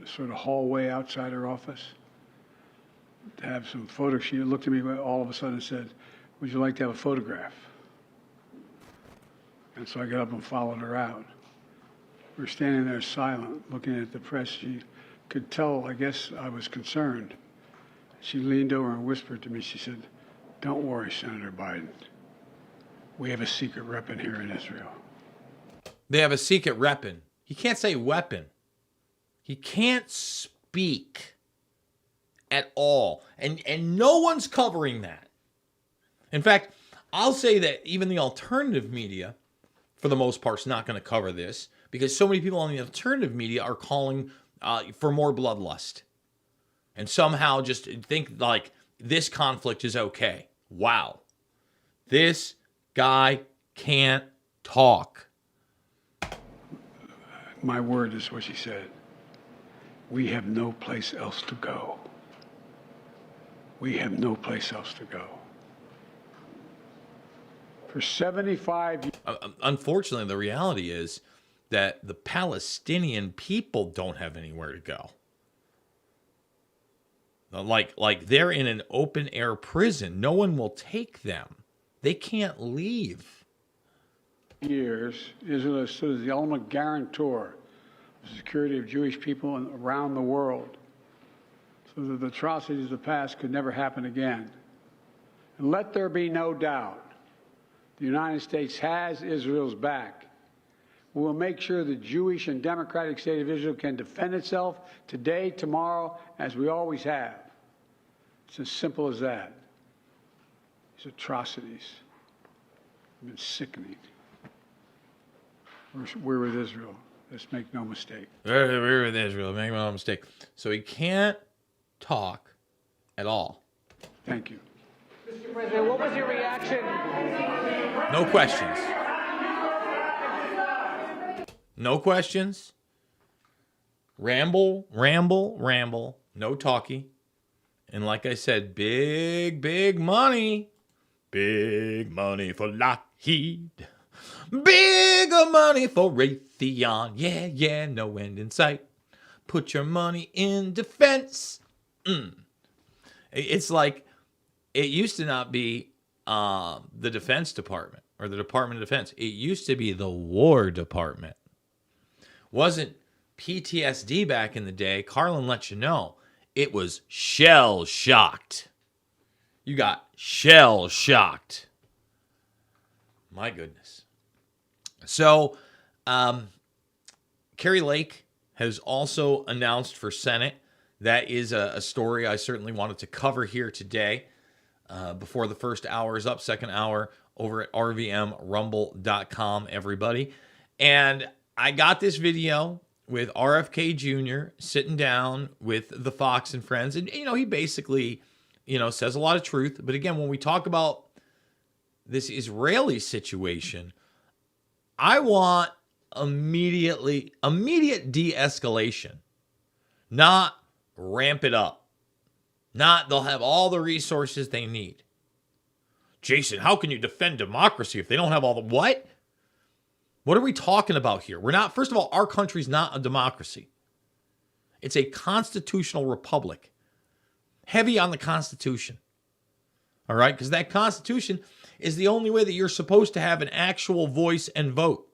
sort of hallway outside her office to have some photos. She looked at me all of a sudden and said, "Would you like to have a photograph?" And so I got up and followed her out. We were standing there silent, looking at the press. She could tell, I guess, I was concerned. She leaned over and whispered to me, she said, "Don't worry, Senator Biden. We have a secret weapon here in Israel." They have a secret weapon. He can't say weapon. He can't speak at all. And no one's covering that. In fact, I'll say that even the alternative media, for the most part, is not going to cover this because so many people on the alternative media are calling for more bloodlust and somehow just think like this conflict is okay. Wow. This guy can't talk. My word is what she said. We have no place else to go. We have no place else to go. For 75 years. Unfortunately, the reality is that the Palestinian people don't have anywhere to go. Like they're in an open air prison. No one will take them. They can't leave. Years, Israel has stood as the ultimate guarantor of the security of Jewish people around the world, so that the atrocities of the past could never happen again. And let there be no doubt, the United States has Israel's back. We will make sure the Jewish and democratic state of Israel can defend itself today, tomorrow, as we always have. It's as simple as that. These atrocities have been sickening. We're with Israel. Let's make no mistake. We're with Israel. Make no mistake. So he can't talk at all. Thank you. Mr. President, what was your reaction? No questions. No questions. Ramble. No talkie. And like I said, big money. Big money for Lockheed. Bigger money for Raytheon. Yeah, no end in sight. Put your money in defense. It's like, it used to not be the Defense Department or the Department of Defense. It used to be the War Department. Wasn't PTSD back in the day. Carlin let you know. It was shell-shocked. You got shell-shocked. My goodness. So, Kari Lake has also announced for Senate. That is a story I certainly wanted to cover here today before the first hour is up, second hour over at rvmrumble.com, everybody. And I got this video with RFK Jr. sitting down with the Fox and Friends. And, he basically, says a lot of truth. But again, when we talk about this Israeli situation, I want immediate de-escalation, not ramp it up. Not they'll have all the resources they need. Jason, how can you defend democracy if they don't have all the what? What are we talking about here? We're not, first of all, our country's not a democracy. It's a constitutional republic. Heavy on the Constitution. All right? Because that Constitution is the only way that you're supposed to have an actual voice and vote,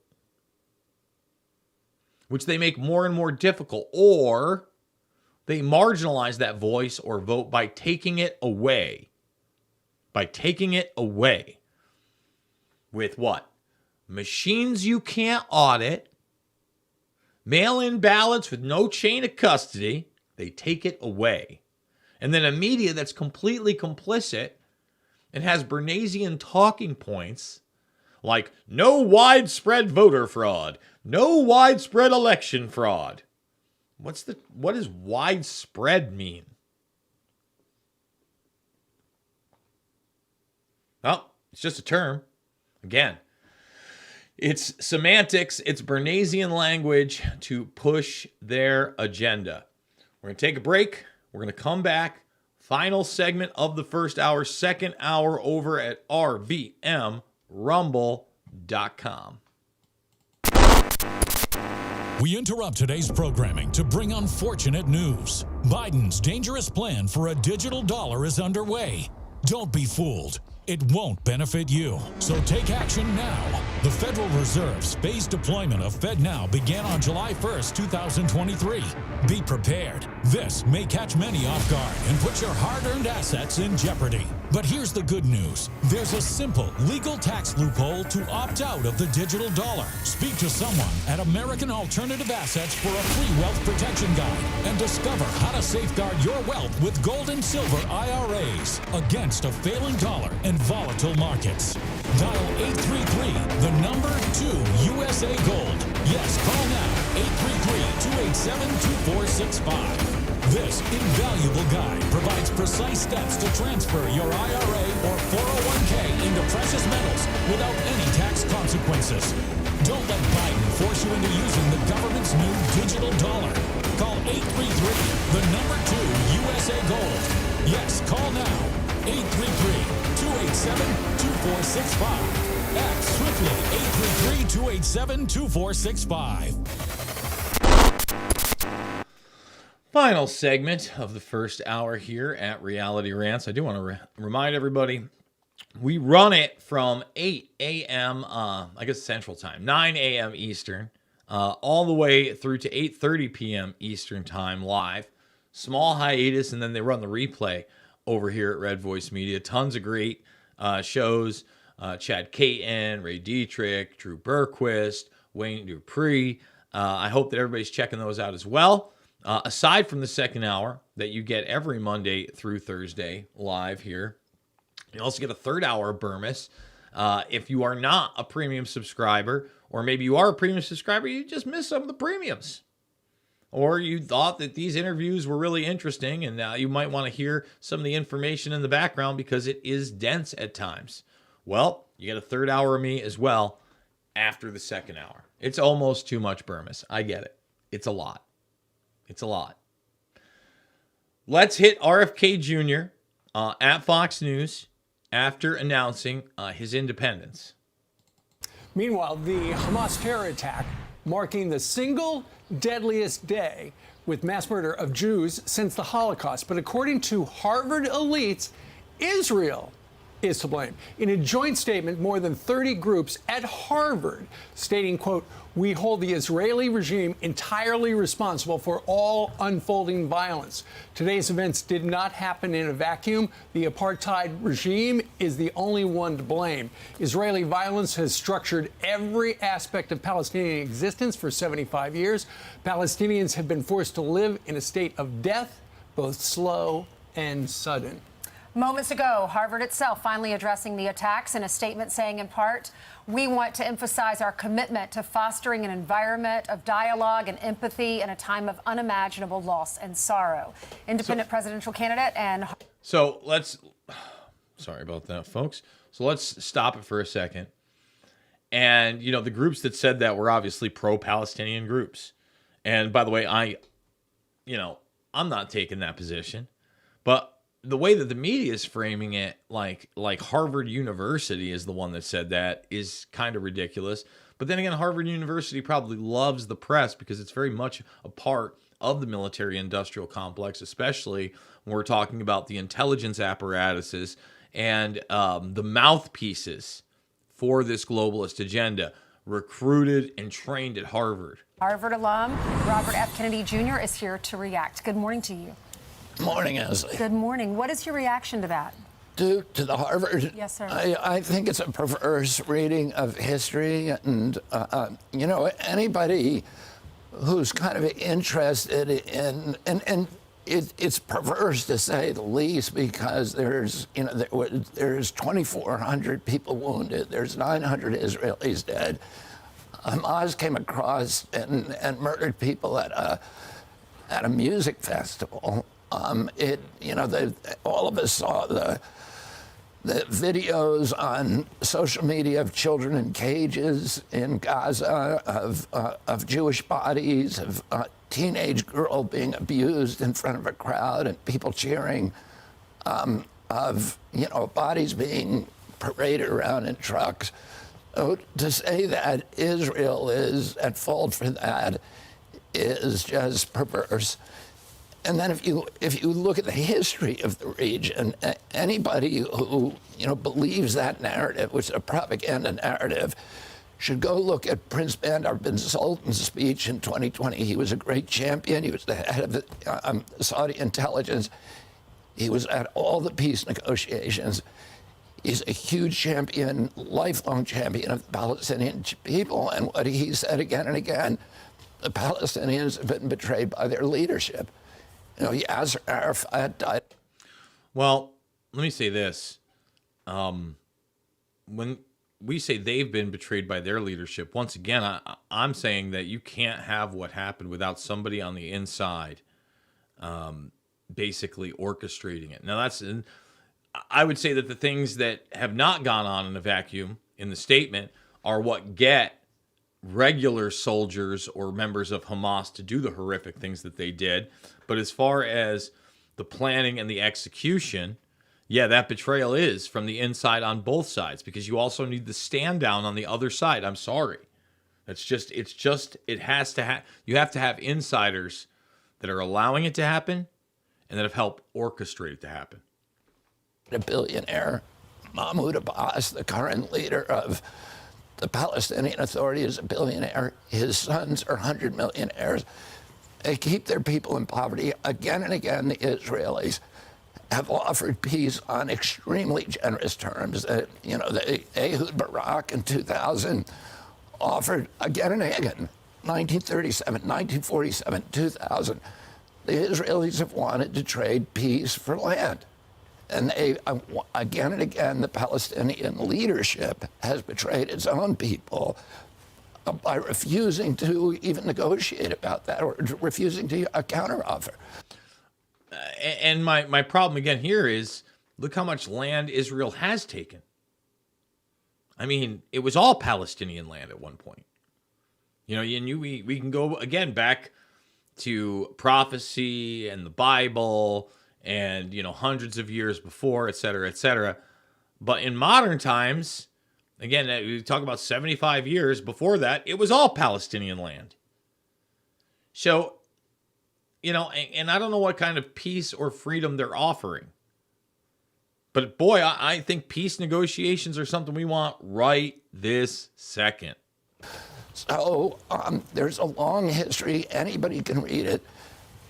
which they make more and more difficult, or they marginalize that voice or vote by taking it away. By taking it away. With what? Machines you can't audit, mail-in ballots with no chain of custody. They take it away. And then a media that's completely complicit and has Bernaysian talking points like no widespread voter fraud, no widespread election fraud. What does widespread mean? Well, it's just a term. Again, it's semantics. It's Bernaysian language to push their agenda. We're going to take a break. We're going to come back. Final segment of the first hour, second hour over at rvmrumble.com. We interrupt today's programming to bring unfortunate news. Biden's dangerous plan for a digital dollar is underway. Don't be fooled. It won't benefit you. So take action now. The Federal Reserve's phased deployment of FedNow began on July 1st, 2023. Be prepared. This may catch many off guard and put your hard-earned assets in jeopardy. But here's the good news. There's a simple legal tax loophole to opt out of the digital dollar. Speak to someone at American Alternative Assets for a free wealth protection guide and discover how to safeguard your wealth with gold and silver IRAs against a failing dollar and volatile markets. Dial 833, the number 2 USA Gold. Yes, call now, 833-287-2465. This invaluable guide provides precise steps to transfer your IRA or 401k into precious metals without any tax consequences. Don't let Biden force you into using the government's new digital dollar. Call 833, the number 2 USA Gold. Yes, call now, 833-287-2465. Act swiftly, 833-287-2465. Final segment of the first hour here at Reality Rants. I do want to remind everybody, we run it from 8 a.m., I guess Central Time, 9 a.m. Eastern, all the way through to 8:30 p.m. Eastern Time live. Small hiatus, and then they run the replay over here at Red Voice Media. Tons of great shows. Chad Caton, Ray Dietrich, Drew Berquist, Wayne Dupree. I hope that everybody's checking those out as well. Aside from the second hour that you get every Monday through Thursday live here, you also get a third hour of Bermas. If you are not a premium subscriber, or maybe you are a premium subscriber, you just missed some of the premiums. Or you thought that these interviews were really interesting, and now you might want to hear some of the information in the background because it is dense at times. Well, you get a third hour of me as well after the second hour. It's almost too much Bermas. I get it. It's a lot. It's a lot. Let's hit RFK Jr. At Fox News after announcing his independence. Meanwhile, the Hamas terror attack marking the single deadliest day with mass murder of Jews since the Holocaust. But according to Harvard elites, Israel is to blame. In a joint statement, more than 30 groups at Harvard stating, quote, "We hold the Israeli regime entirely responsible for all unfolding violence. Today's events did not happen in a vacuum. The apartheid regime is the only one to blame. Israeli violence has structured every aspect of Palestinian existence for 75 years. Palestinians have been forced to live in a state of death, both slow and sudden." Moments ago, Harvard itself finally addressing the attacks in a statement saying, in part, "We want to emphasize our commitment to fostering an environment of dialogue and empathy in a time of unimaginable loss and sorrow." Independent presidential candidate and... So let's... Sorry about that, folks. So let's stop it for a second. And, you know, the groups that said that were obviously pro-Palestinian groups. And by the way, I'm not taking that position. But the way that the media is framing it, like Harvard University is the one that said that, is kind of ridiculous. But then again, Harvard University probably loves the press because it's very much a part of the military-industrial complex, especially when we're talking about the intelligence apparatuses and the mouthpieces for this globalist agenda, recruited and trained at Harvard. Harvard alum Robert F. Kennedy Jr. is here to react. Good morning to you. Morning, Ashley. Good morning. What is your reaction to that? To the Harvard? Yes, sir. I think it's a perverse reading of history. And, anybody who's kind of interested in, and it's perverse to say the least, because there's 2,400 people wounded. There's 900 Israelis dead. Hamas came across and murdered people at a music festival. All of us saw the videos on social media of children in cages in Gaza, of Jewish bodies, of a teenage girl being abused in front of a crowd and people cheering, of bodies being paraded around in trucks. So to say that Israel is at fault for that is just perverse. And then if you look at the history of the region, anybody who believes that narrative, which is a propaganda narrative, should go look at Prince Bandar bin Sultan's speech in 2020. He was a great champion. He was the head of the Saudi intelligence. He was at all the peace negotiations. He's a huge champion, lifelong champion of the Palestinian people. And what he said again and again, the Palestinians have been betrayed by their leadership. Yasser Arafat died. Well, let me say this. When we say they've been betrayed by their leadership, once again, I'm saying that you can't have what happened without somebody on the inside basically orchestrating it. Now, I would say that the things that have not gone on in a vacuum in the statement are what get regular soldiers or members of Hamas to do the horrific things that they did. But as far as the planning and the execution, yeah, that betrayal is from the inside on both sides, because you also need the stand down on the other side. I'm sorry. You have to have insiders that are allowing it to happen and that have helped orchestrate it to happen. A billionaire, Mahmoud Abbas, the current leader of the Palestinian Authority, is a billionaire. His sons are 100 millionaires. They keep their people in poverty. Again and again, the Israelis have offered peace on extremely generous terms. The Ehud Barak in 2000 offered again and again, 1937, 1947, 2000. The Israelis have wanted to trade peace for land. And they, again and again, the Palestinian leadership has betrayed its own people by refusing to even negotiate about that, or refusing to a counteroffer. And my problem again here is, look how much land Israel has taken. I mean, it was all Palestinian land at one point. We can go again back to prophecy and the Bible and, hundreds of years before, et cetera, et cetera. But in modern times, again, we talk about 75 years before that, it was all Palestinian land. So and I don't know what kind of peace or freedom they're offering. But boy, I think peace negotiations are something we want right this second. So there's a long history. Anybody can read it.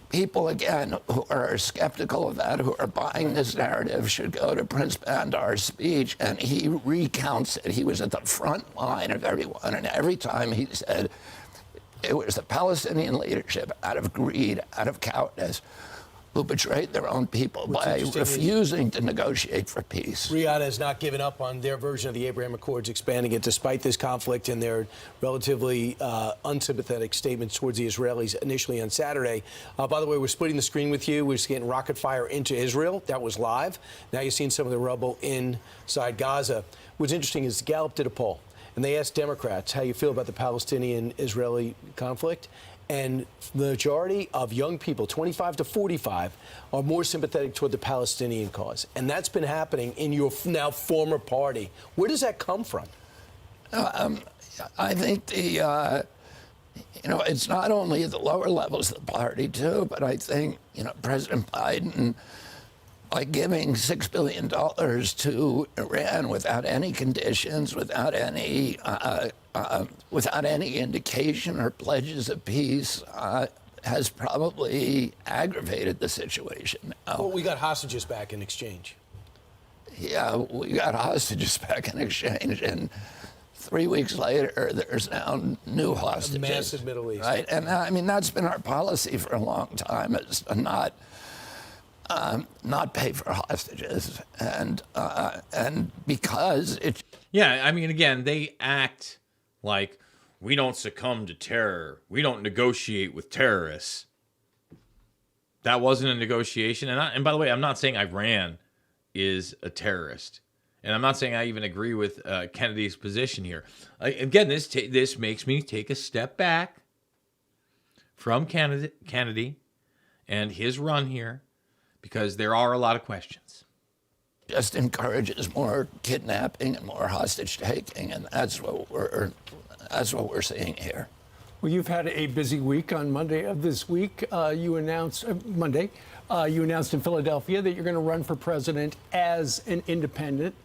People, again, who are skeptical of that, who are buying this narrative, should go to Prince Bandar's speech, and he recounts it. He was at the front line of everyone, and every time he said it was the Palestinian leadership, out of greed, out of cowardice, who betrayed their own people by refusing to negotiate for peace. Riyadh has not given up on their version of the Abraham Accords, expanding it despite this conflict and their relatively unsympathetic statements towards the Israelis initially on Saturday. By the way, we're splitting the screen with you. We're just getting rocket fire into Israel. That was live. Now you're seeing some of the rubble inside Gaza. What's interesting is Gallup did a poll, and they asked Democrats how you feel about the Palestinian-Israeli conflict. And the majority of young people, 25 to 45, are more sympathetic toward the Palestinian cause. And that's been happening in your now former party. Where does that come from? I think it's not only at the lower levels of the party, too, but I think, President Biden, by giving $6 billion to Iran without any conditions, without any indication or pledges of peace, has probably aggravated the situation. Well, we got hostages back in exchange. Yeah, we got hostages back in exchange, and 3 weeks later, there's now new hostages. A massive Middle East. Right, and I mean, that's been our policy for a long time, is to not pay for hostages, and because it's... Yeah, I mean, again, they act like we don't succumb to terror. We don't negotiate with terrorists. That wasn't a negotiation. And by the way, I'm not saying Iran is a terrorist. And I'm not saying I even agree with Kennedy's position here. Again, this makes me take a step back from Kennedy and his run here, because there are a lot of questions. Just encourages more kidnapping and more hostage taking, and that's what we're seeing here. Well, you've had a busy week. On Monday of this week, you announced in Philadelphia that you're going to run for president as an independent.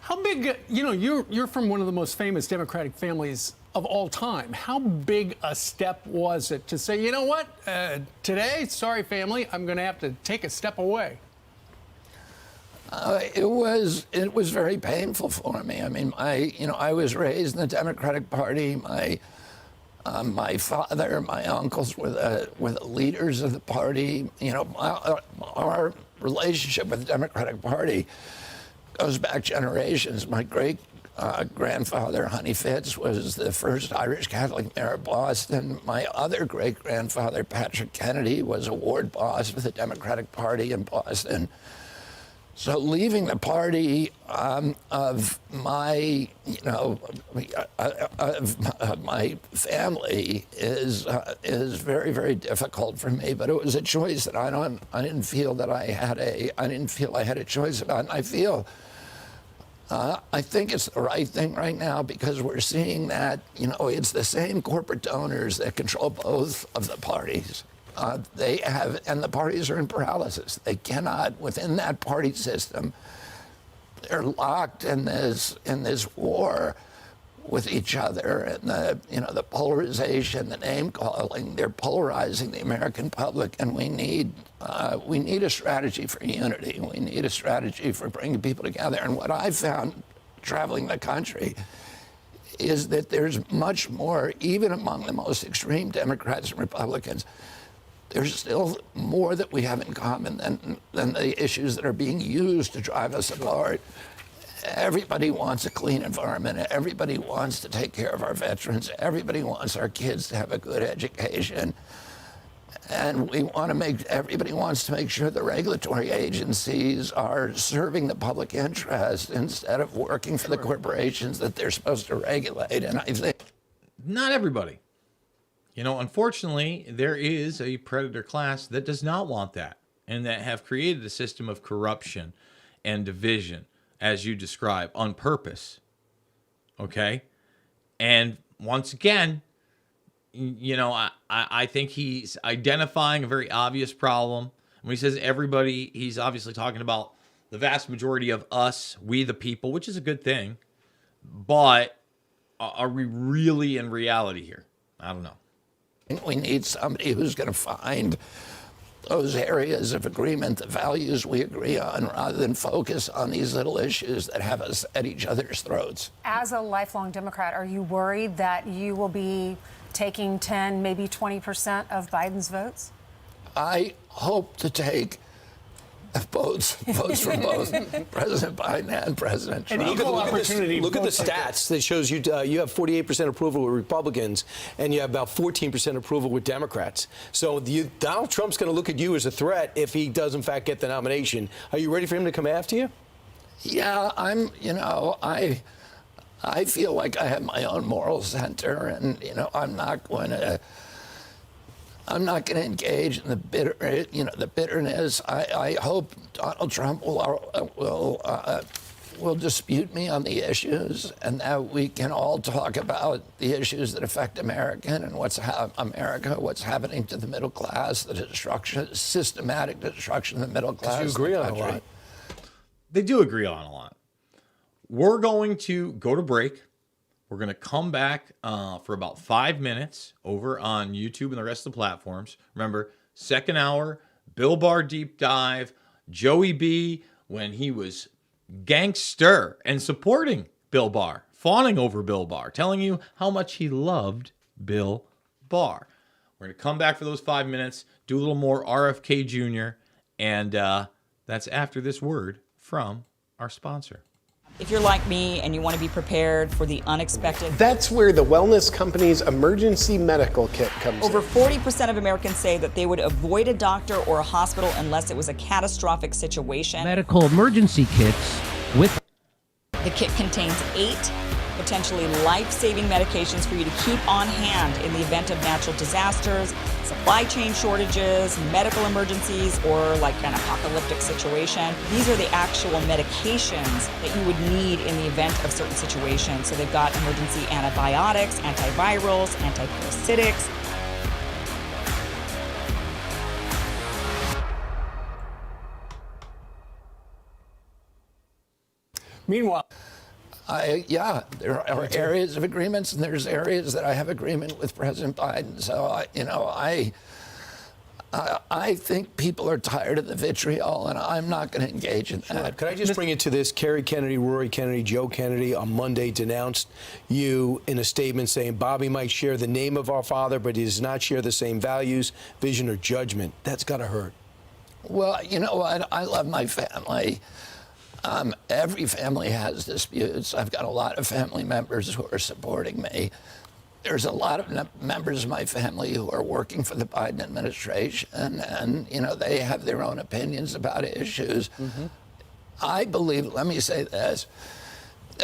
How big? You're from one of the most famous Democratic families of all time. How big a step was it to say, you know what, today, sorry family, I'm going to have to take a step away? It was very painful for me. I mean, I was raised in the Democratic Party. My father, my uncles were the leaders of the party. Our relationship with the Democratic Party goes back generations. My great grandfather, Honey Fitz, was the first Irish Catholic mayor of Boston. My other great-grandfather, Patrick Kennedy, was a ward boss for the Democratic Party in Boston. So leaving the party of my family is very, very difficult for me. But it was a choice that I didn't feel I had a choice about. And I think it's the right thing right now, because we're seeing that it's the same corporate donors that control both of the parties. And the parties are in paralysis. They cannot, within that party system, they're locked in this war with each other, and the polarization, the name calling. They're polarizing the American public, and we need a strategy for unity. We need a strategy for bringing people together. And what I found traveling the country is that there's much more, even among the most extreme Democrats and Republicans. There's still more that we have in common than the issues that are being used to drive us apart. Everybody wants a clean environment. Everybody wants to take care of our veterans. Everybody wants our kids to have a good education. And everybody wants to make sure the regulatory agencies are serving the public interest instead of working for the corporations that they're supposed to regulate. And I think... Not everybody. Unfortunately, there is a predator class that does not want that, and that have created a system of corruption and division, as you describe, on purpose. Okay? And once again, I think he's identifying a very obvious problem. When he says everybody, he's obviously talking about the vast majority of us, we the people, which is a good thing. But are we really in reality here? I don't know. We need somebody who's going to find those areas of agreement, the values we agree on, rather than focus on these little issues that have us at each other's throats. As a lifelong Democrat, are you worried that you will be taking 10, maybe 20% of Biden's votes? I hope to take votes from both President Biden and President Trump. Look at the stats that shows you you have 48% approval with Republicans, and you have about 14% approval with Democrats. So Donald Trump's going to look at you as a threat if he does, in fact, get the nomination. Are you ready for him to come after you? Yeah, I feel like I have my own moral center, and I'm not going to engage in the bitterness. I hope Donald Trump will dispute me on the issues, and that we can all talk about the issues that affect America and what's happening to the middle class, the systematic destruction of the middle class. You agree on a lot. They do agree on a lot. We're going to go to break. We're going to come back for about 5 minutes over on YouTube and the rest of the platforms. Remember, second hour, Bill Barr deep dive, Joey B when he was gangster and supporting Bill Barr, fawning over Bill Barr, telling you how much he loved Bill Barr. We're going to come back for those 5 minutes, do a little more RFK Jr., and that's after this word from our sponsor. If you're like me and you want to be prepared for the unexpected, that's where the wellness company's emergency medical kit comes over in. 40% of Americans say that they would avoid a doctor or a hospital unless it was a catastrophic situation. Medical emergency kits with... The kit contains 8 potentially life-saving medications for you to keep on hand in the event of natural disasters, supply chain shortages, medical emergencies, or like an apocalyptic situation. These are the actual medications that you would need in the event of certain situations. So they've got emergency antibiotics, antivirals, antiparasitics. Meanwhile, there are areas of agreements, and there's areas that I have agreement with President Biden. So, I think people are tired of the vitriol, and I'm not going to engage in that. Could I just bring it to this? Kerry Kennedy, Rory Kennedy, Joe Kennedy on Monday denounced you in a statement saying Bobby might share the name of our father, but he does not share the same values, vision, or judgment. That's got to hurt. Well, you know what? I love my family. Every family has disputes. I've got a lot of family members who are supporting me. There's a lot of members of my family who are working for the Biden administration, and they have their own opinions about issues. Mm-hmm. I believe, let me say this,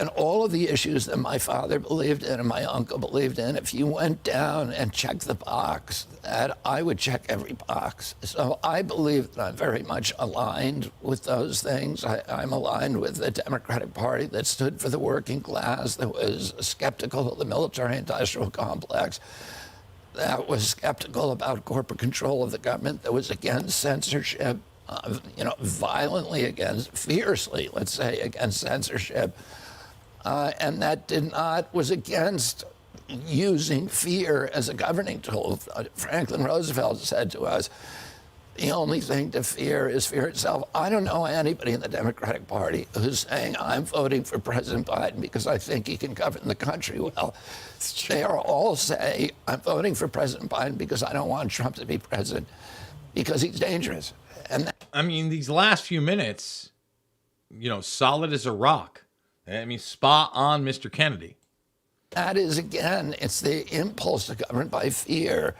and all of the issues that my father believed in and my uncle believed in, if you went down and checked the box, that I would check every box. So I believe that I'm very much aligned with those things. I'm aligned with the Democratic Party that stood for the working class, that was skeptical of the military-industrial complex, that was skeptical about corporate control of the government, that was against censorship, violently against, fiercely, let's say, against censorship. And that was against using fear as a governing tool. Franklin Roosevelt said to us, the only thing to fear is fear itself. I don't know anybody in the Democratic Party who's saying, I'm voting for President Biden because I think he can govern the country well. They are all saying, I'm voting for President Biden because I don't want Trump to be president, because he's dangerous. And these last few minutes, solid as a rock. Spot on, Mr. Kennedy. That is, again, it's the impulse to govern by fear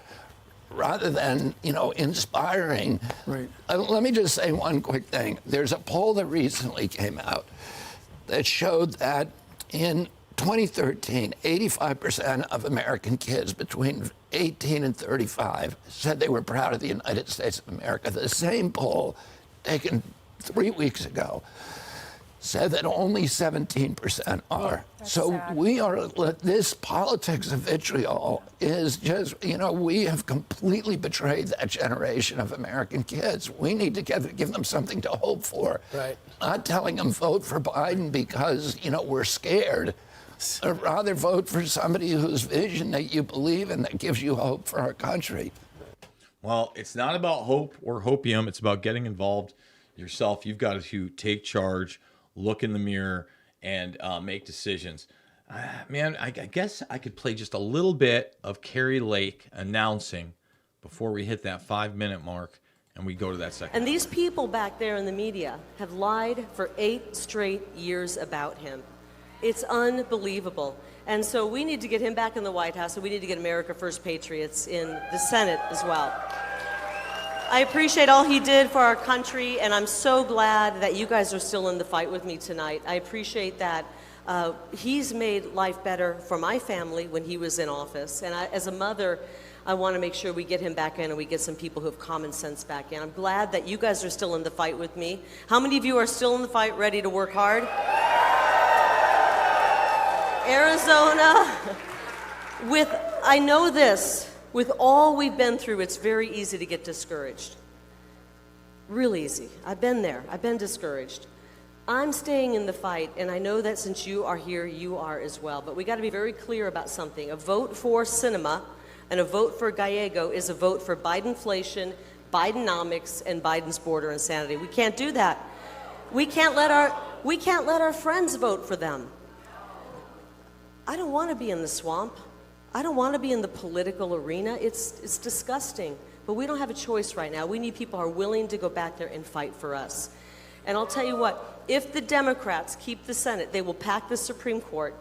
rather than, inspiring. Right. Let me just say one quick thing. There's a poll that recently came out that showed that in 2013, 85% of American kids between 18 and 35 said they were proud of the United States of America. The same poll taken 3 weeks ago said that only 17% are. So sad. we are, this politics of vitriol is just, we have completely betrayed that generation of American kids. We need to give them something to hope for. Right. Not telling them vote for Biden because, we're scared. Or rather vote for somebody whose vision that you believe in that gives you hope for our country. Well, it's not about hope or hopium. It's about getting involved yourself. You've got to take charge, look in the mirror, and make decisions. Man, I guess I could play just a little bit of Kari Lake announcing before we hit that 5-minute mark and we go to that second. And these people back there in the media have lied for 8 straight years about him. It's unbelievable. And so we need to get him back in the White House, and we need to get America First patriots in the Senate as well. I appreciate all he did for our country, and I'm so glad that you guys are still in the fight with me tonight. I appreciate that. He's made life better for my family when he was in office, and as a mother, I want to make sure we get him back in and we get some people who have common sense back in. I'm glad that you guys are still in the fight with me. How many of you are still in the fight, ready to work hard? Arizona, I know this, with all we've been through, it's very easy to get discouraged. Real easy. I've been there. I've been discouraged. I'm staying in the fight, and I know that since you are here, you are as well. But we got to be very clear about something. A vote for Sinema and a vote for Gallego is a vote for Bidenflation, Bidenomics, and Biden's border insanity. We can't do that. We can't let our friends vote for them. I don't want to be in the swamp. I don't want to be in the political arena. It's disgusting. But we don't have a choice right now. We need people who are willing to go back there and fight for us. And I'll tell you what, if the Democrats keep the Senate, they will pack the Supreme Court.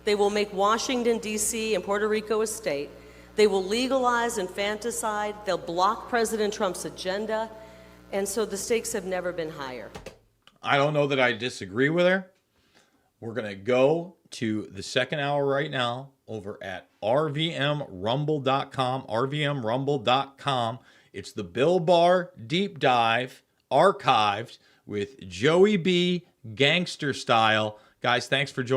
They will make Washington, D.C. and Puerto Rico a state. They will legalize infanticide. They'll block President Trump's agenda. And so the stakes have never been higher. I don't know that I disagree with her. We're going to go to the second hour right now over at rvmrumble.com, rvmrumble.com. It's the Bill Barr Deep Dive archived with Joey B. Gangster Style. Guys, thanks for joining.